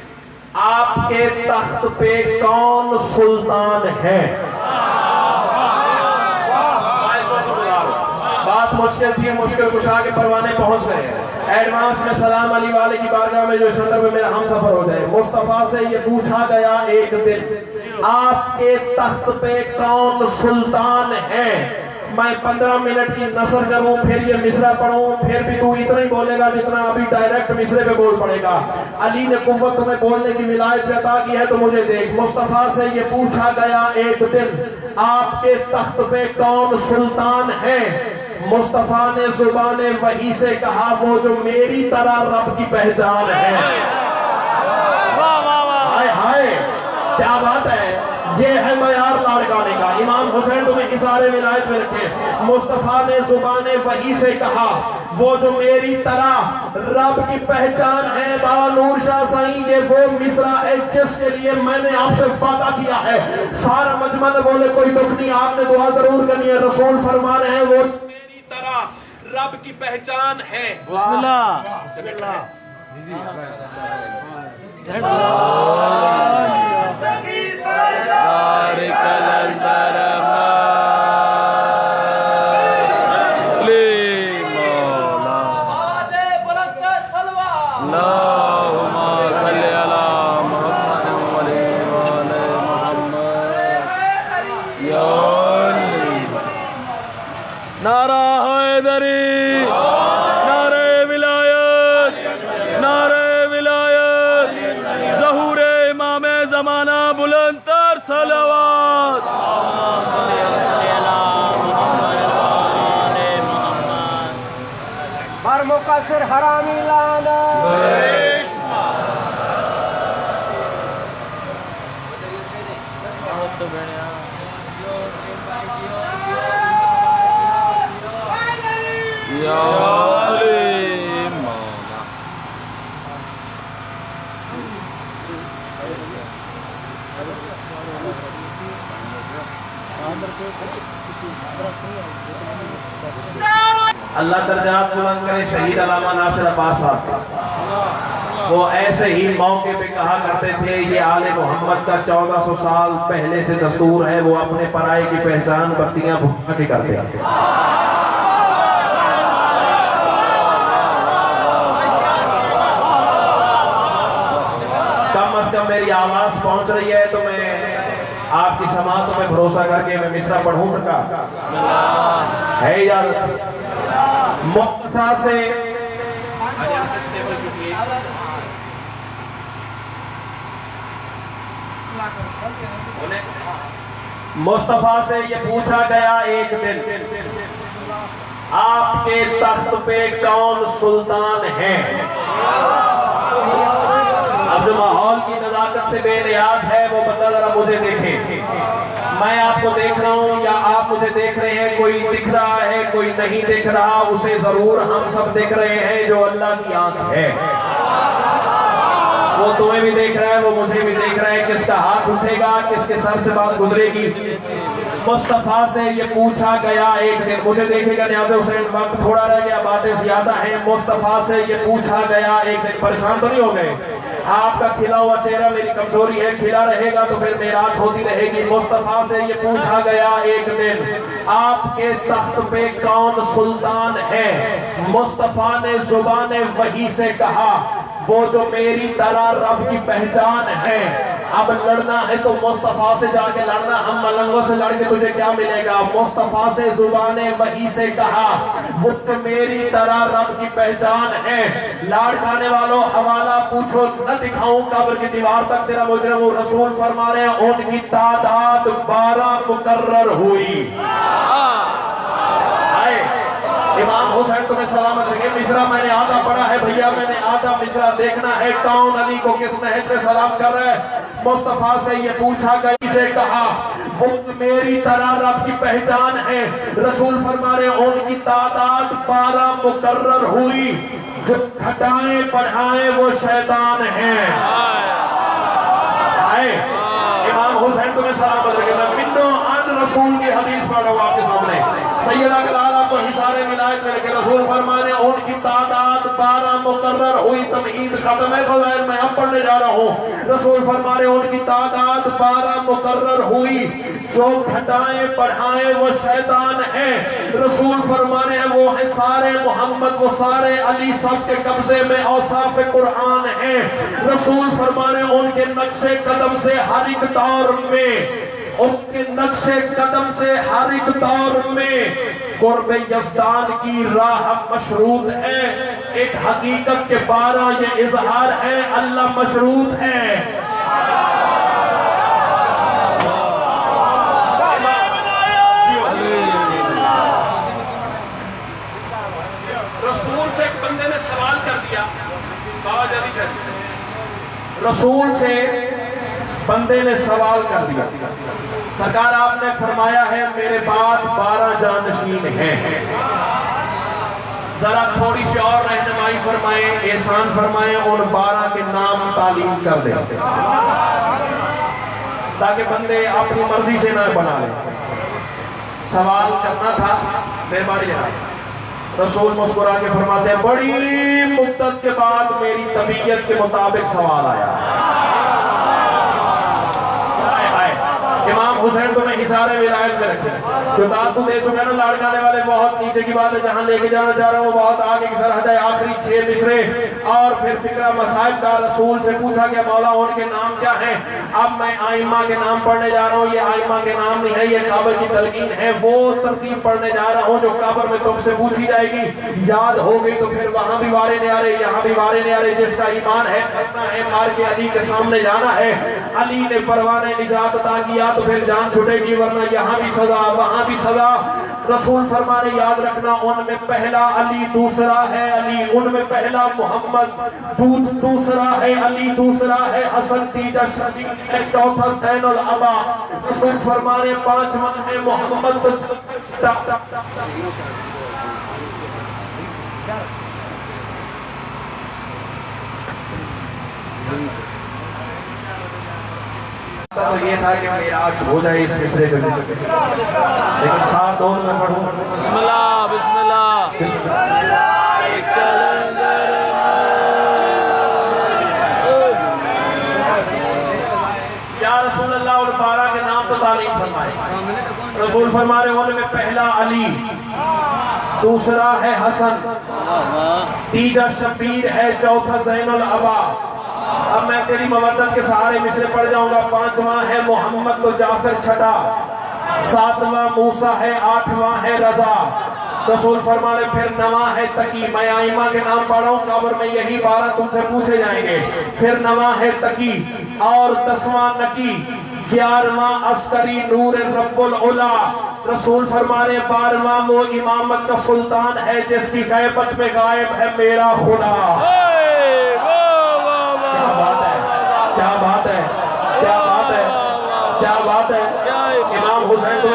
आपके तख्त पे कौन सुल्तान है? बात मुश्किल थी, मुश्किल कुशा के परवाने पहुंच गए। एडवांस में सलाम अली वाले की बारगाह में जो संदर्भ में मेरा हम सफर हो जाए। मुस्तफा से ये पूछा गया एक दिन, आपके तख्त पे कौन सुल्तान है? मैं 15 मिनट की नसर करूं, फिर ये मिसरा पढ़ूं, फिर भी तू इतना ही बोलेगा जितना अभी डायरेक्ट मिसरे पे बोल पड़ेगा। अली ने कुव्वत तुम्हें बोलने की विलायत अता की है तो मुझे देख। मुस्तफा से ये पूछा गया एक दिन, आपके तख्त पे कौन सुल्तान है? मुस्तफा ने जुबाने वही से कहा, वो जो मेरी तरह रब की पहचान है। हाय हाय क्या बात है, ये है मयार लाड़काने का। इमाम हुसैन तुम्हें इशारे विलायत में रखे। मुस्तफा ने जुबाने वही से कहा, वो जो मेरी तरह रब की पहचान है। बाबा नूर शाह साईं, ये वो मिसरा है जिसके लिए मैंने आपसे वादा किया है। सारा मजमा ने बोले कोई दुख नहीं, आपने दुआ जरूर करनी है। रसूल फरमा रहे हैं, वो मेरी तरह रब की पहचान है। नारा हैदरी, नारे विलायत, नारे विलायत, ज़हूरे इमाम ज़माना बुलंदतर सलावत। हर मुकस्सिर हरामी लाना। या अली मौला। अल्लाह दर्जात बुलंद करे शहीद अल्लामा नासिर अब्बास साहब। वो ऐसे ही मौके पे कहा करते थे, ये आले मोहम्मद का 1400 साल पहले से दस्तूर है, वो अपने पराये की पहचान बत्तियां भुना के करते हैं। कम मेरी आवाज पहुंच रही है तो मैं आपकी समातों में भरोसा करके मैं मिसरा पढ़ूं सका है यार। मुस्तफा से मुस्तफा से ये पूछा गया एक दिन, आपके तख्त पे कौन सुल्तान है? अब जो माहौल की नजाकत से बेनियाज है वो बंदा जरा मुझे देखे। मैं आपको देख रहा हूं या आप मुझे देख रहे हैं, कोई दिख रहा है कोई नहीं दिख रहा, उसे जरूर हम सब देख रहे हैं जो अल्लाह की आंख है। वो तुम्हें भी देख रहा है, वो मुझे भी देख रहा है। किसका हाथ उठेगा, किसके सर से बात गुजरेगी। मुस्तफा से ये पूछा गया एक दिन, मुझे देखेगा न्याज़ हुसैन, वक्त थोड़ा रह गया, बातें ज्यादा हैं। मुस्तफा से ये पूछा गया एक दिन, परेशान तो नहीं हो गए? आपका खिला हुआ चेहरा मेरी कमजोरी है, खिला रहेगा तो फिर मेराज होती रहेगी। मुस्तफा से ये पूछा गया एक दिन, आपके तख्त पे कौन सुल्तान है? मुस्तफा ने जुबाने वही से कहा, वो जो मेरी तरह रब की पहचान है। अब लड़ना है तो मुस्तफा से जाके लड़ना, हम मलंगों से लड़के तुझे क्या मिलेगा? मुस्तफा से जुबाने वही से कहा, वो तो मेरी तरह रब की पहचान है। लाड़ खाने वालों हवाला पूछो, न दिखाऊं कब्र की दीवार तक तेरा मुजरिम। रसूल फरमा रहे हैं, उनकी तादाद 12 मुकर्रर हुई। इमाम हुसैन तुम्हें सलामत रखे। मिसरा मैंने आधा पढ़ा है भैया, मैंने आधा मिसरा देखना है कौन अली को किस नहज पे सलाम कर रहा है। मुस्तफा से ये पूछा गया, से कहा, वो मेरी तरह रब की पहचान है। रसूल फरमा रहे उनकी तादाद 12 मुकर्रर हुई। जो घटाएं बढ़ाएं वो शैतान है। इमाम हुसैन तुम्हें सलामत रखे। मैं बिन्नो अन रसूल की हदीस पढ़ रहा हूं आपके सामने। सैयदा कलाल आपको हिसारे विलायत में रखे। रसूल फरमाने उनकी तादाद 12 मुकर्रर हुई। तमहीद खत्म है फज़ाइल मैं अब पढ़ने जा रहा हूँ। रसूल फरमाने उनकी तादाद 12 मुकर्रर हुई। जो घटाएं बढ़ाएं वो शैतान है। रसूल फरमाने वो है सारे मोहम्मद, वो सारे अली, सबके कब्जे में औसाफ कुरान है। रसूल फरमाने उनके नक्शे कदम से हर एक दौर में, उनके नक्शे कदम से हर एक दौर में कुर्बे यज़दान की राह मशरूत है। एक हकीकत के 12 ये इजहार है, अल्लाह मशरूत है। रसूल से एक बंदे ने सवाल कर दिया, बाबा जल्दी से रसूल से बंदे ने सवाल कर दिया, सरकार आपने फरमाया है मेरे बाद 12 जानशीन हैं, जरा थोड़ी सी और रहनुमाई फरमाए, एहसान फरमाए, उन 12 के नाम तालीम कर दे ताकि बंदे अपनी मर्जी से न बना ले। सवाल करना था, मेहरबानी जनाब। रसूल मुस्कुरा के फरमाते हैं बड़ी मुद्दत के बाद मेरी तबीयत के मुताबिक सवाल आया। इमाम हुसैन को मैं हिसारे विलायत में रखे, जो दादू दे चुका है ना, लाड़काने वाले बहुत नीचे की बात है, जहां लेके जाना चाह रहा हूँ बहुत आगे की सरहद है। आखिरी 6 मिसरे और फिर फिक्रा मसाइब का। रसूल से पूछा गया मौला उनके नाम क्या हैं? अब मैं आइमा के नाम पढ़ने जा रहा हूँ। ये आइमा के नाम नहीं है, ये काबर की तलकीन है। वो तरतीब पढ़ने जा रहा हूँ जो काबर में तुमसे पूछी जाएगी। याद हो गई तो फिर वहां भी वारे न्यारे, यहाँ भी वारे न्यारे। जिसका ईमान है करना है, मार के अली के सामने जाना है। अली ने परवाने निजात अता किया तो फिर जान छुटेगी, वरना यहाँ भी सजा वहां भी सजा। रसूल फरमाने याद रखना उनमें पहला अली, दूसरा है अली, उनमें पहला मोहम्मद, दूसरा है अली, दूसरा है हसन, तीसरा शफीक है, चौथा ज़ैनुल अबा। रसूल फरमाने 5वां है मोहम्मद। तो ये था कि मैं आज हो जाए इस मिसरे के, लेकिन साथ दौर में पढ़ूं। बिस्मिल्लाह बिस्मिल्लाह। या रसूल अल्लाह उन 12 के नाम तो तारीफ फरमाए। रसूल फरमाए उनमें पहला अली, दूसरा है हसन, तीसरा शबीर है, चौथा ज़ैनुल अबा। अब मैं तेरी मवद्दत के सहारे मिसरे पढ़ जाऊंगा। 5वां है मोहम्मद तो जाफर छठा, 7वां मूसा है, 8वां है रजा। रसूल फरमाने फिर 9वां है तकी। मैं आइमा के नाम पढ़ रहा हूँ, कब्र में यही 12 तुमसे पूछे जाएंगे। फिर 9वां है तकी और 10वां नकी, 11वां अस्करी नूर रब्बुल उला। रसूल फरमाने 12वां वो इमामत का सुल्तान है जिसकी गैबत में गायब है मेरा खुदा। क्या बात है, क्या बात है, क्या बात है, क्या बात है। इमाम हुसैन को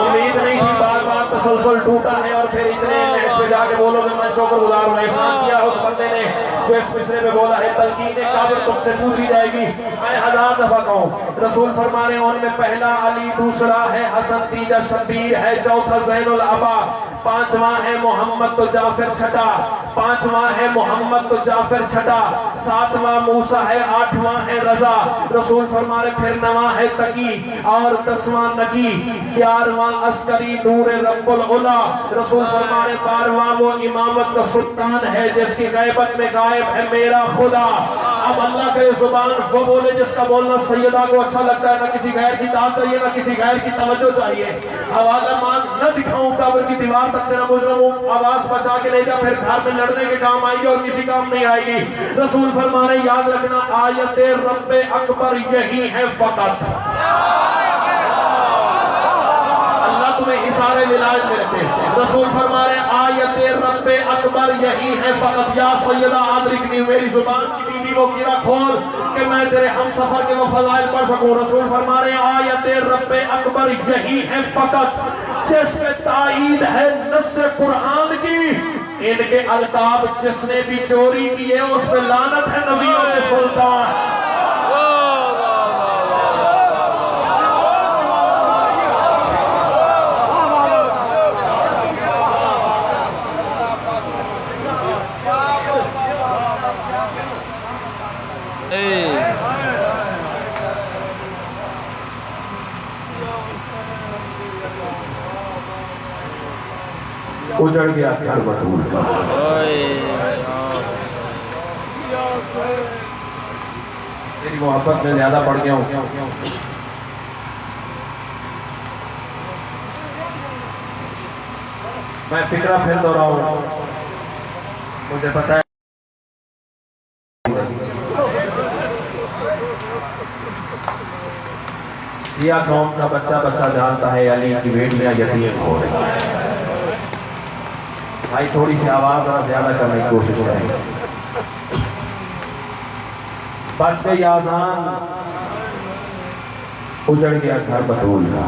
उम्मीद नहीं थी, बार बार तसलसल टूटा है और फिर इतने नेक्स्ट पे जाके बोलोगे मैं शुक्रगुजार हूं। एहसान किया उस बंदे ने जो इस मिसरे में बोला है तलकीन काबिल तुमसे पूछी जाएगी। मैं 1000 दफा कहूं। रसूल फरमाने उनमें पहला अली, दूसरा है हसन, तीसरा शबीर है, चौथा ज़ैनुल अबा, 5वां है मोहम्मद तो जाफर छठा, 5वां है मोहम्मद तो जाफर छठा, 7वां मूसा है, 8वां है रजा। रसूल फरमाने फिर 9वां है तकी और 10वां नकी, 11वां अस्करी नूर रब्बुल उला। रसूल फरमाने 12वां वो इमामत का सुल्तान है जिसकी गैबत में गायब है मेरा खुदा। अब अल्लाह के जुबान वो बोले जिसका बोलना सैयदा को अच्छा लगता है, ना किसी गैर की दाद चाहिए, ना किसी गैर की तवज्जो चाहिए। हवाला मान न दिखाऊं कब्र की दीवार तक तेरा मुजरिम आवाज बचा के ले जा, फिर घर में लड़ने के काम आएगी और किसी काम नहीं आएगी। रसूल फरमाने याद रखना आयत रब्बे अकबर यही है फकत। अल्लाह तुम्हें इशारे विलायत में रखे। रसूल फरमाने आयत रब्बे अकबर यही है फकत। या सैयदा आदरिकनी, मेरी जुबान की बीवी वो कीड़ा खोल कि मैं तेरे हम सफर के वो फजाइल पढ़ सकूं। रसूल फरमाने आयत रब्बे अकबर यही है फकत जिसमें ताईद है नस्से कुरान की। इनके अलकाब जिसने भी चोरी की है उस पर लानत है नबियों के सुल्तान। उजड़ गया घर बतूल का। तेरी मोहब्बत में ज्यादा पड़ गया हूँ। मैं फिक्रा फिर दोहराऊं, मुझे पता है सिया कौम का बच्चा बच्चा जानता है अली की बेटियां यतीम हो रही हैं। भाई थोड़ी सी आवाज ज्यादा करने की कोशिश करें। बच गई आजान, उजड़ गया घर बतूल का।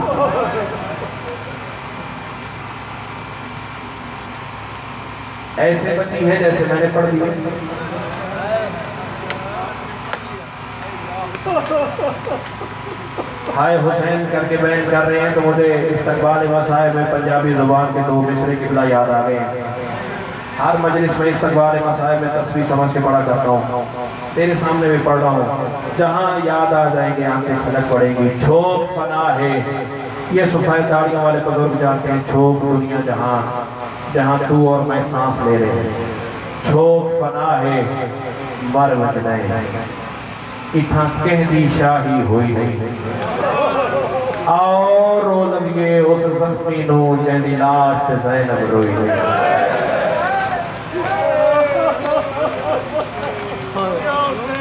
ऐसे बची है जैसे मैंने पढ़ दी। हाय हुसैन करके बयान कर रहे हैं तो मुझे इस्तकबाल मसाइब में पंजाबी जुबान के 2 मिसरे किबला याद आ गए हैं। हर मजलिस में इस्तकबाल मसाइब में तस्वीर समझ के पढ़ा करता हूँ, तेरे सामने भी पढ़ रहा हूँ। जहाँ याद आ जाएंगे आंखें छलक पड़ेंगी। छोक फना है, ये सफेद दाढ़ियों वाले बुजुर्ग जानते हैं। छोक दुनिया जहाँ जहाँ तू और मैं सांस ले रहे हैं। छोक फना है मर वजदा है, इथा कह दी शाही हुई नहीं। और रो लगिए उस जख्मी नो जैदी लाश ते ज़ैनब रोई नहीं।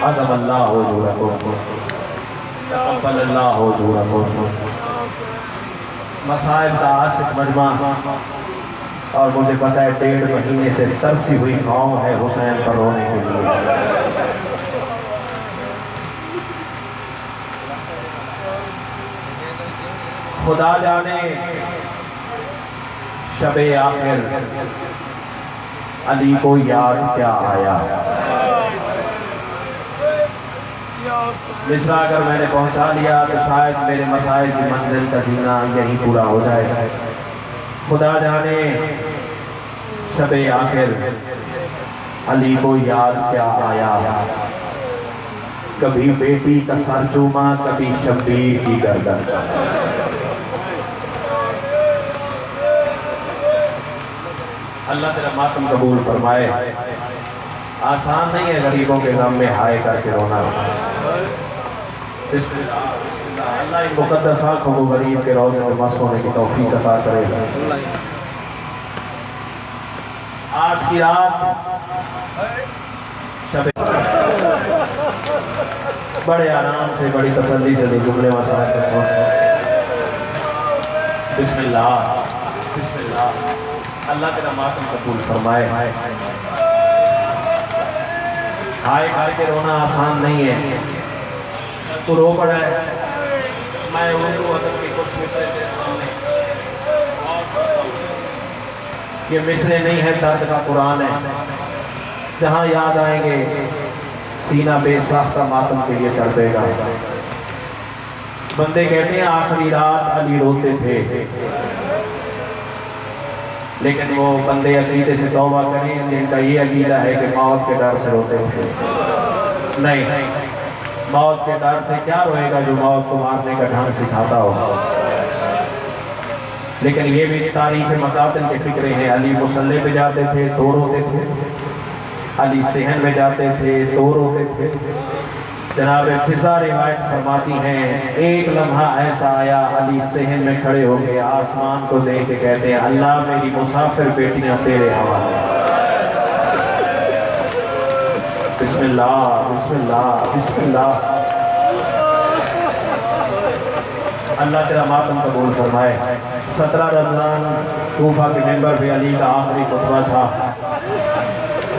अज़म अल्लाह हो जुरकुम, तक़ब्बल अल्लाह हो जुरकुम। मसाइब का आशिक मजमा, और मुझे पता है 1.5 महीने से तरसी हुई कौम है हुसैन पर रोने के लिए। खुदा जाने शबे आखिर अली को याद क्या आया। मिसरा अगर मैंने पहुंचा लिया तो शायद मेरे मसाइल की मंजिल का सीना यही पूरा हो जाएगा। खुदा जाने शबे आखिर अली को याद क्या आया। कभी बेटी का सर चूमा, कभी शब्बीर की गर्दन। अल्लाह तेरा मातम कबूल फरमाए। आसान नहीं है गरीबों के गम में हाय करके रोना। अल्लाह इन मुकद्दस आँखों को गरीब के रोज़े में मस्त होने की तौफीक अता करेगा। आज की रात बड़े आराम से, बड़ी तसल्ली से जुमले मसाइल से सोच। बिस्मिल्लाह बिस्मिल्लाह। अल्लाह तेरा मातम कबूल फरमाए। हाय करके रोना आसान नहीं है। तू रो पड़ा है। मैं उर्दू अदब के कुछ मिसरे तेरे सामने ये मिसरे नहीं है, दर्द का कुरान है। जहाँ याद आएंगे सीना बेसाख्ता मातम के लिए कर देगा। बंदे कहते हैं आखिरी रात अली रोते थे, लेकिन वो बंदे अकीदे से तौबा करें जिनका ये अकीदा है कि मौत के डर से रोते थे। नहीं, मौत के डर से क्या रोएगा जो मौत को मारने का ढंग सिखाता हो। लेकिन ये भी तारीख मकातिल के फिक्रे हैं। अली मुसल्ले पे जाते थे तो रोते थे, अली सहन में जाते थे तो रोते थे। जनाब फिजा रिवायत फरमाती हैं, एक लम्हा ऐसा आया अली सहन में खड़े हो गए, आसमान को देख के कहते हैं अल्लाह मेरी मुसाफिर बेटियां तेरे हवाले। बिस्मिल्लाह बिस्मिल्लाह बिस्मिल्लाह। अल्लाह तेरा मातम कबूल फरमाए। 17 रमजान कूफा के मेंबर पे अली का आखिरी खुतबा था।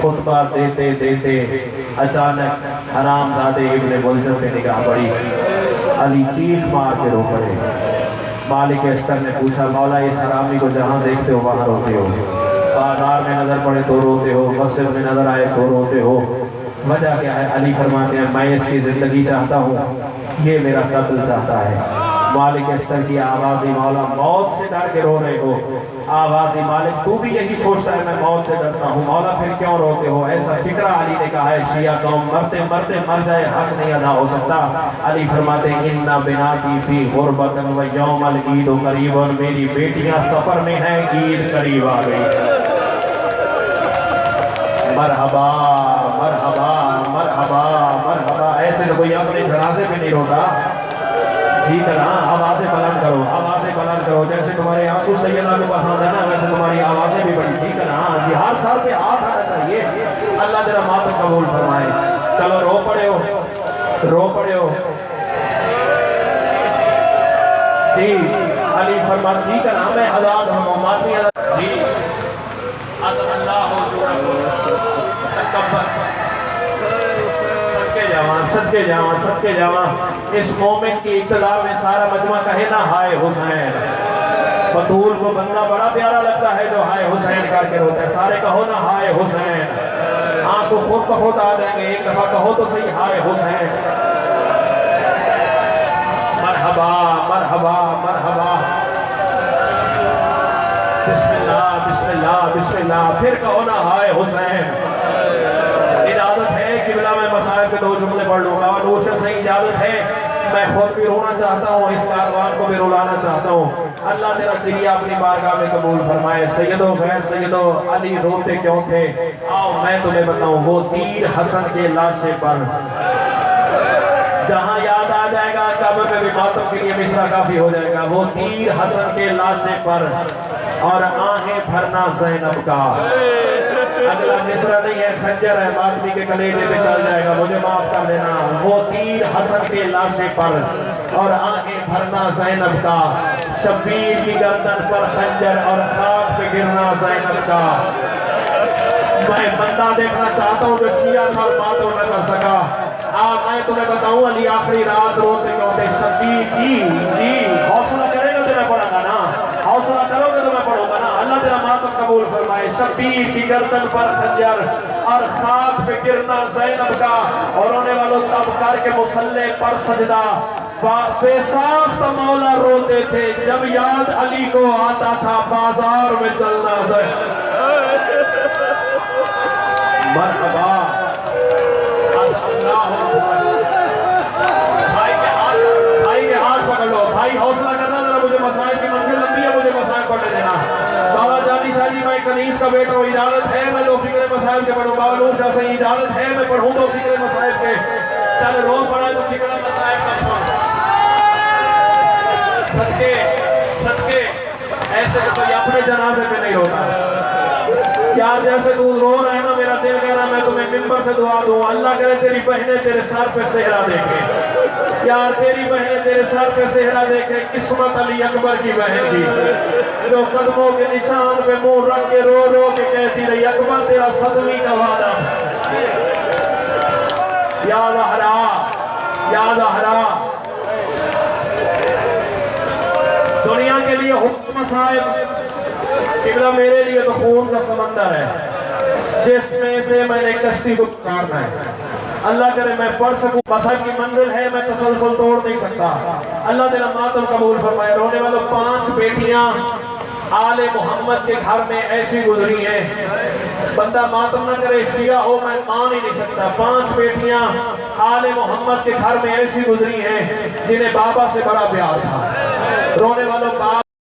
खुतबा देते देते अचानक हरामजादे इब्ने मुलजम पे निगाह पड़ी। अली चीख मार के रो पड़े। मालिक अस्तर ने पूछा, मौला इस हरामी को जहाँ देखते हो वहाँ रोते हो, बाजार में नजर पड़े तो रोते हो, मस्जिद में नजर आए तो रोते हो, वजह क्या है? अली फरमाते हैं मैं इसकी जिंदगी चाहता हूँ, ये मेरा कत्ल चाहता है। मालिक अस्तर की आवाज़ी मौला मौत से डर के रो रहे हो। आवाज़ी मालिक तू भी यही सोचता है मैं मौत से डरता हूँ, मौला फिर क्यों रोते हो? ऐसा फिक्रा अली ने कहा है, शिया कौम मरते मरते मर जाए हक नहीं अदा हो सकता। अली फरमाते इन्ना बिना की फी गुरबतन व यौमल ईद करीब, और मेरी बेटियां सफर में हैं, ईद करीब आ गई। मरहबा मरहबा मरहबा मरहबा। ऐसे तो कोई अपने जनाजे पे नहीं रोता। जी तरह आवाज़ें बुलंद करो, आवाज़ें बुलंद करो। जैसे तुम्हारे आंसू सैयदा को पसंद है ना, वैसे तुम्हारी आवाज़ें भी बड़ी जी तरह। जी हर साल पे हाथ आना चाहिए। अल्लाह तेरा मातम कबूल फरमाए। चलो रो पड़े हो, रो पड़े हो जी। अली फरमा जी का नाम है आजाद हो मातमी जी। अल्लाह हो सच्चे जावा सच्चे जावा। इस मोमेंट की इब्तिदा में सारा मजमा कहे ना हाय हुसैन। बतूल को बंदा बड़ा प्यारा लगता है जो हाय हुसैन करके रोता है। सारे कहो ना हाय हुसैन, आंसू खुद ब खुद आ जाएंगे। एक दफा कहो तो सही हाय हुसैन। मरहबा मरहबा मरहबा। बिस्मिल्लाह बिस्मिल्लाह बिस्मिल्लाह। फिर कहो ना हाय हुसैन। इजाजत है किबला में मसाइब के 2 जुमले पढ़ लूंगा। नूर से सही इजाजत है। मैं खुद भी रोना चाहता हूँ, इस कारवान को भी रुलाना चाहता हूँ। अल्लाह तेरा दिरिया अपनी बारगाह में कबूल फरमाए। सैयदो गैर सैयदो अली रोते क्यों थे? आओ मैं तुम्हें बताऊं। वो तीर हसन के लाशे पर जहां याद आ जाएगा कब्र पे भी मातम के लिए मिसरा काफी हो जाएगा। वो तीर हसन के लाशे पर और आहें भरना ज़ैनब का। अगला मिसरा नहीं है, खंजर है, मातमी के कलेजे पे चल जाएगा, मुझे माफ कर देना। वो तीर हसन के लाशे पर और आहें भरना ज़ैनब का। शब्बीर की गर्दन पर खंजर और खाक पे गिरना ज़ैनब का। मैं बंदा देखना चाहता हूँ जो शिया था और बातों न कर सका। मैं तुम्हें बताऊं अली आखिरी रात रोते रोते शब्बीर जी जी। हौसला करेगा तो मैं पढ़ूंगा ना, हौसला करोगे तो मैं पढ़ूंगा ना। अल्लाह तेरा मातम कबूल फरमाए। शब्बीर की गर्दन पर खंजर और खाक पे गिरना ज़ैनब का। और रोने वालों तब करके मुसल्ले पर सजदा। बेसाख्त मौला रोते थे जब याद अली को आता था बाजार में चलना ज़ैनब। मरहबा। भाई के हाथ पकड़ लो। भाई हौसला करना जरा, मुझे मसाइल की मंजिल लंबी है, मुझे मसाइल पढ़ने देना। बाबा जानी शाह जी मैं कनीज का बेटा हूँ, इजाजत है मैं लो फिक्र मसाइल के पढ़ूँ। बाबा नूर शाह से इजाजत है मैं पढ़ूँ तो फिक्र मसाइल के। चल रो पड़ा तो फिक्र मसाइल का सुन। सदके सदके ऐसे तो कोई अपने जनाजे पे नहीं रोता यार। जैसे तू रो रहा है ना, मेरा दिल कह रहा है मैं तुम्हें मिंबर से दुआ दूं। अल्लाह करे तेरी बहनें तेरे सर पे सेहरा देखे यार, तेरी बहनें तेरे सर पे सेहरा देखे। किस्मत अली अकबर की बहन की जो कदमों के निशान पे मुंह रख के रो रो के कहती रही अकबर तेरा सदमी का वादा। याद हरा याद हरा। दुनिया के लिए हुक्म साहिब किबला, मेरे लिए तो खून का समंदर है जिसमें से मैंने कश्ती को उतारना है। अल्लाह करे मैं पढ़ सकूं। मसहब की मंजिल है, मैं तसलसल तोड़ नहीं सकता। अल्लाह तेरा मातम कबूल फरमाए। रोने वालों 5 बेटियां आले मोहम्मद के घर में ऐसी गुजरी हैं, बंदा मातम न करे शिया हो मैं मान ही नहीं सकता। 5 बेटियां आले मोहम्मद के घर में ऐसी गुजरी हैं जिन्हें बाबा से बड़ा प्यार था।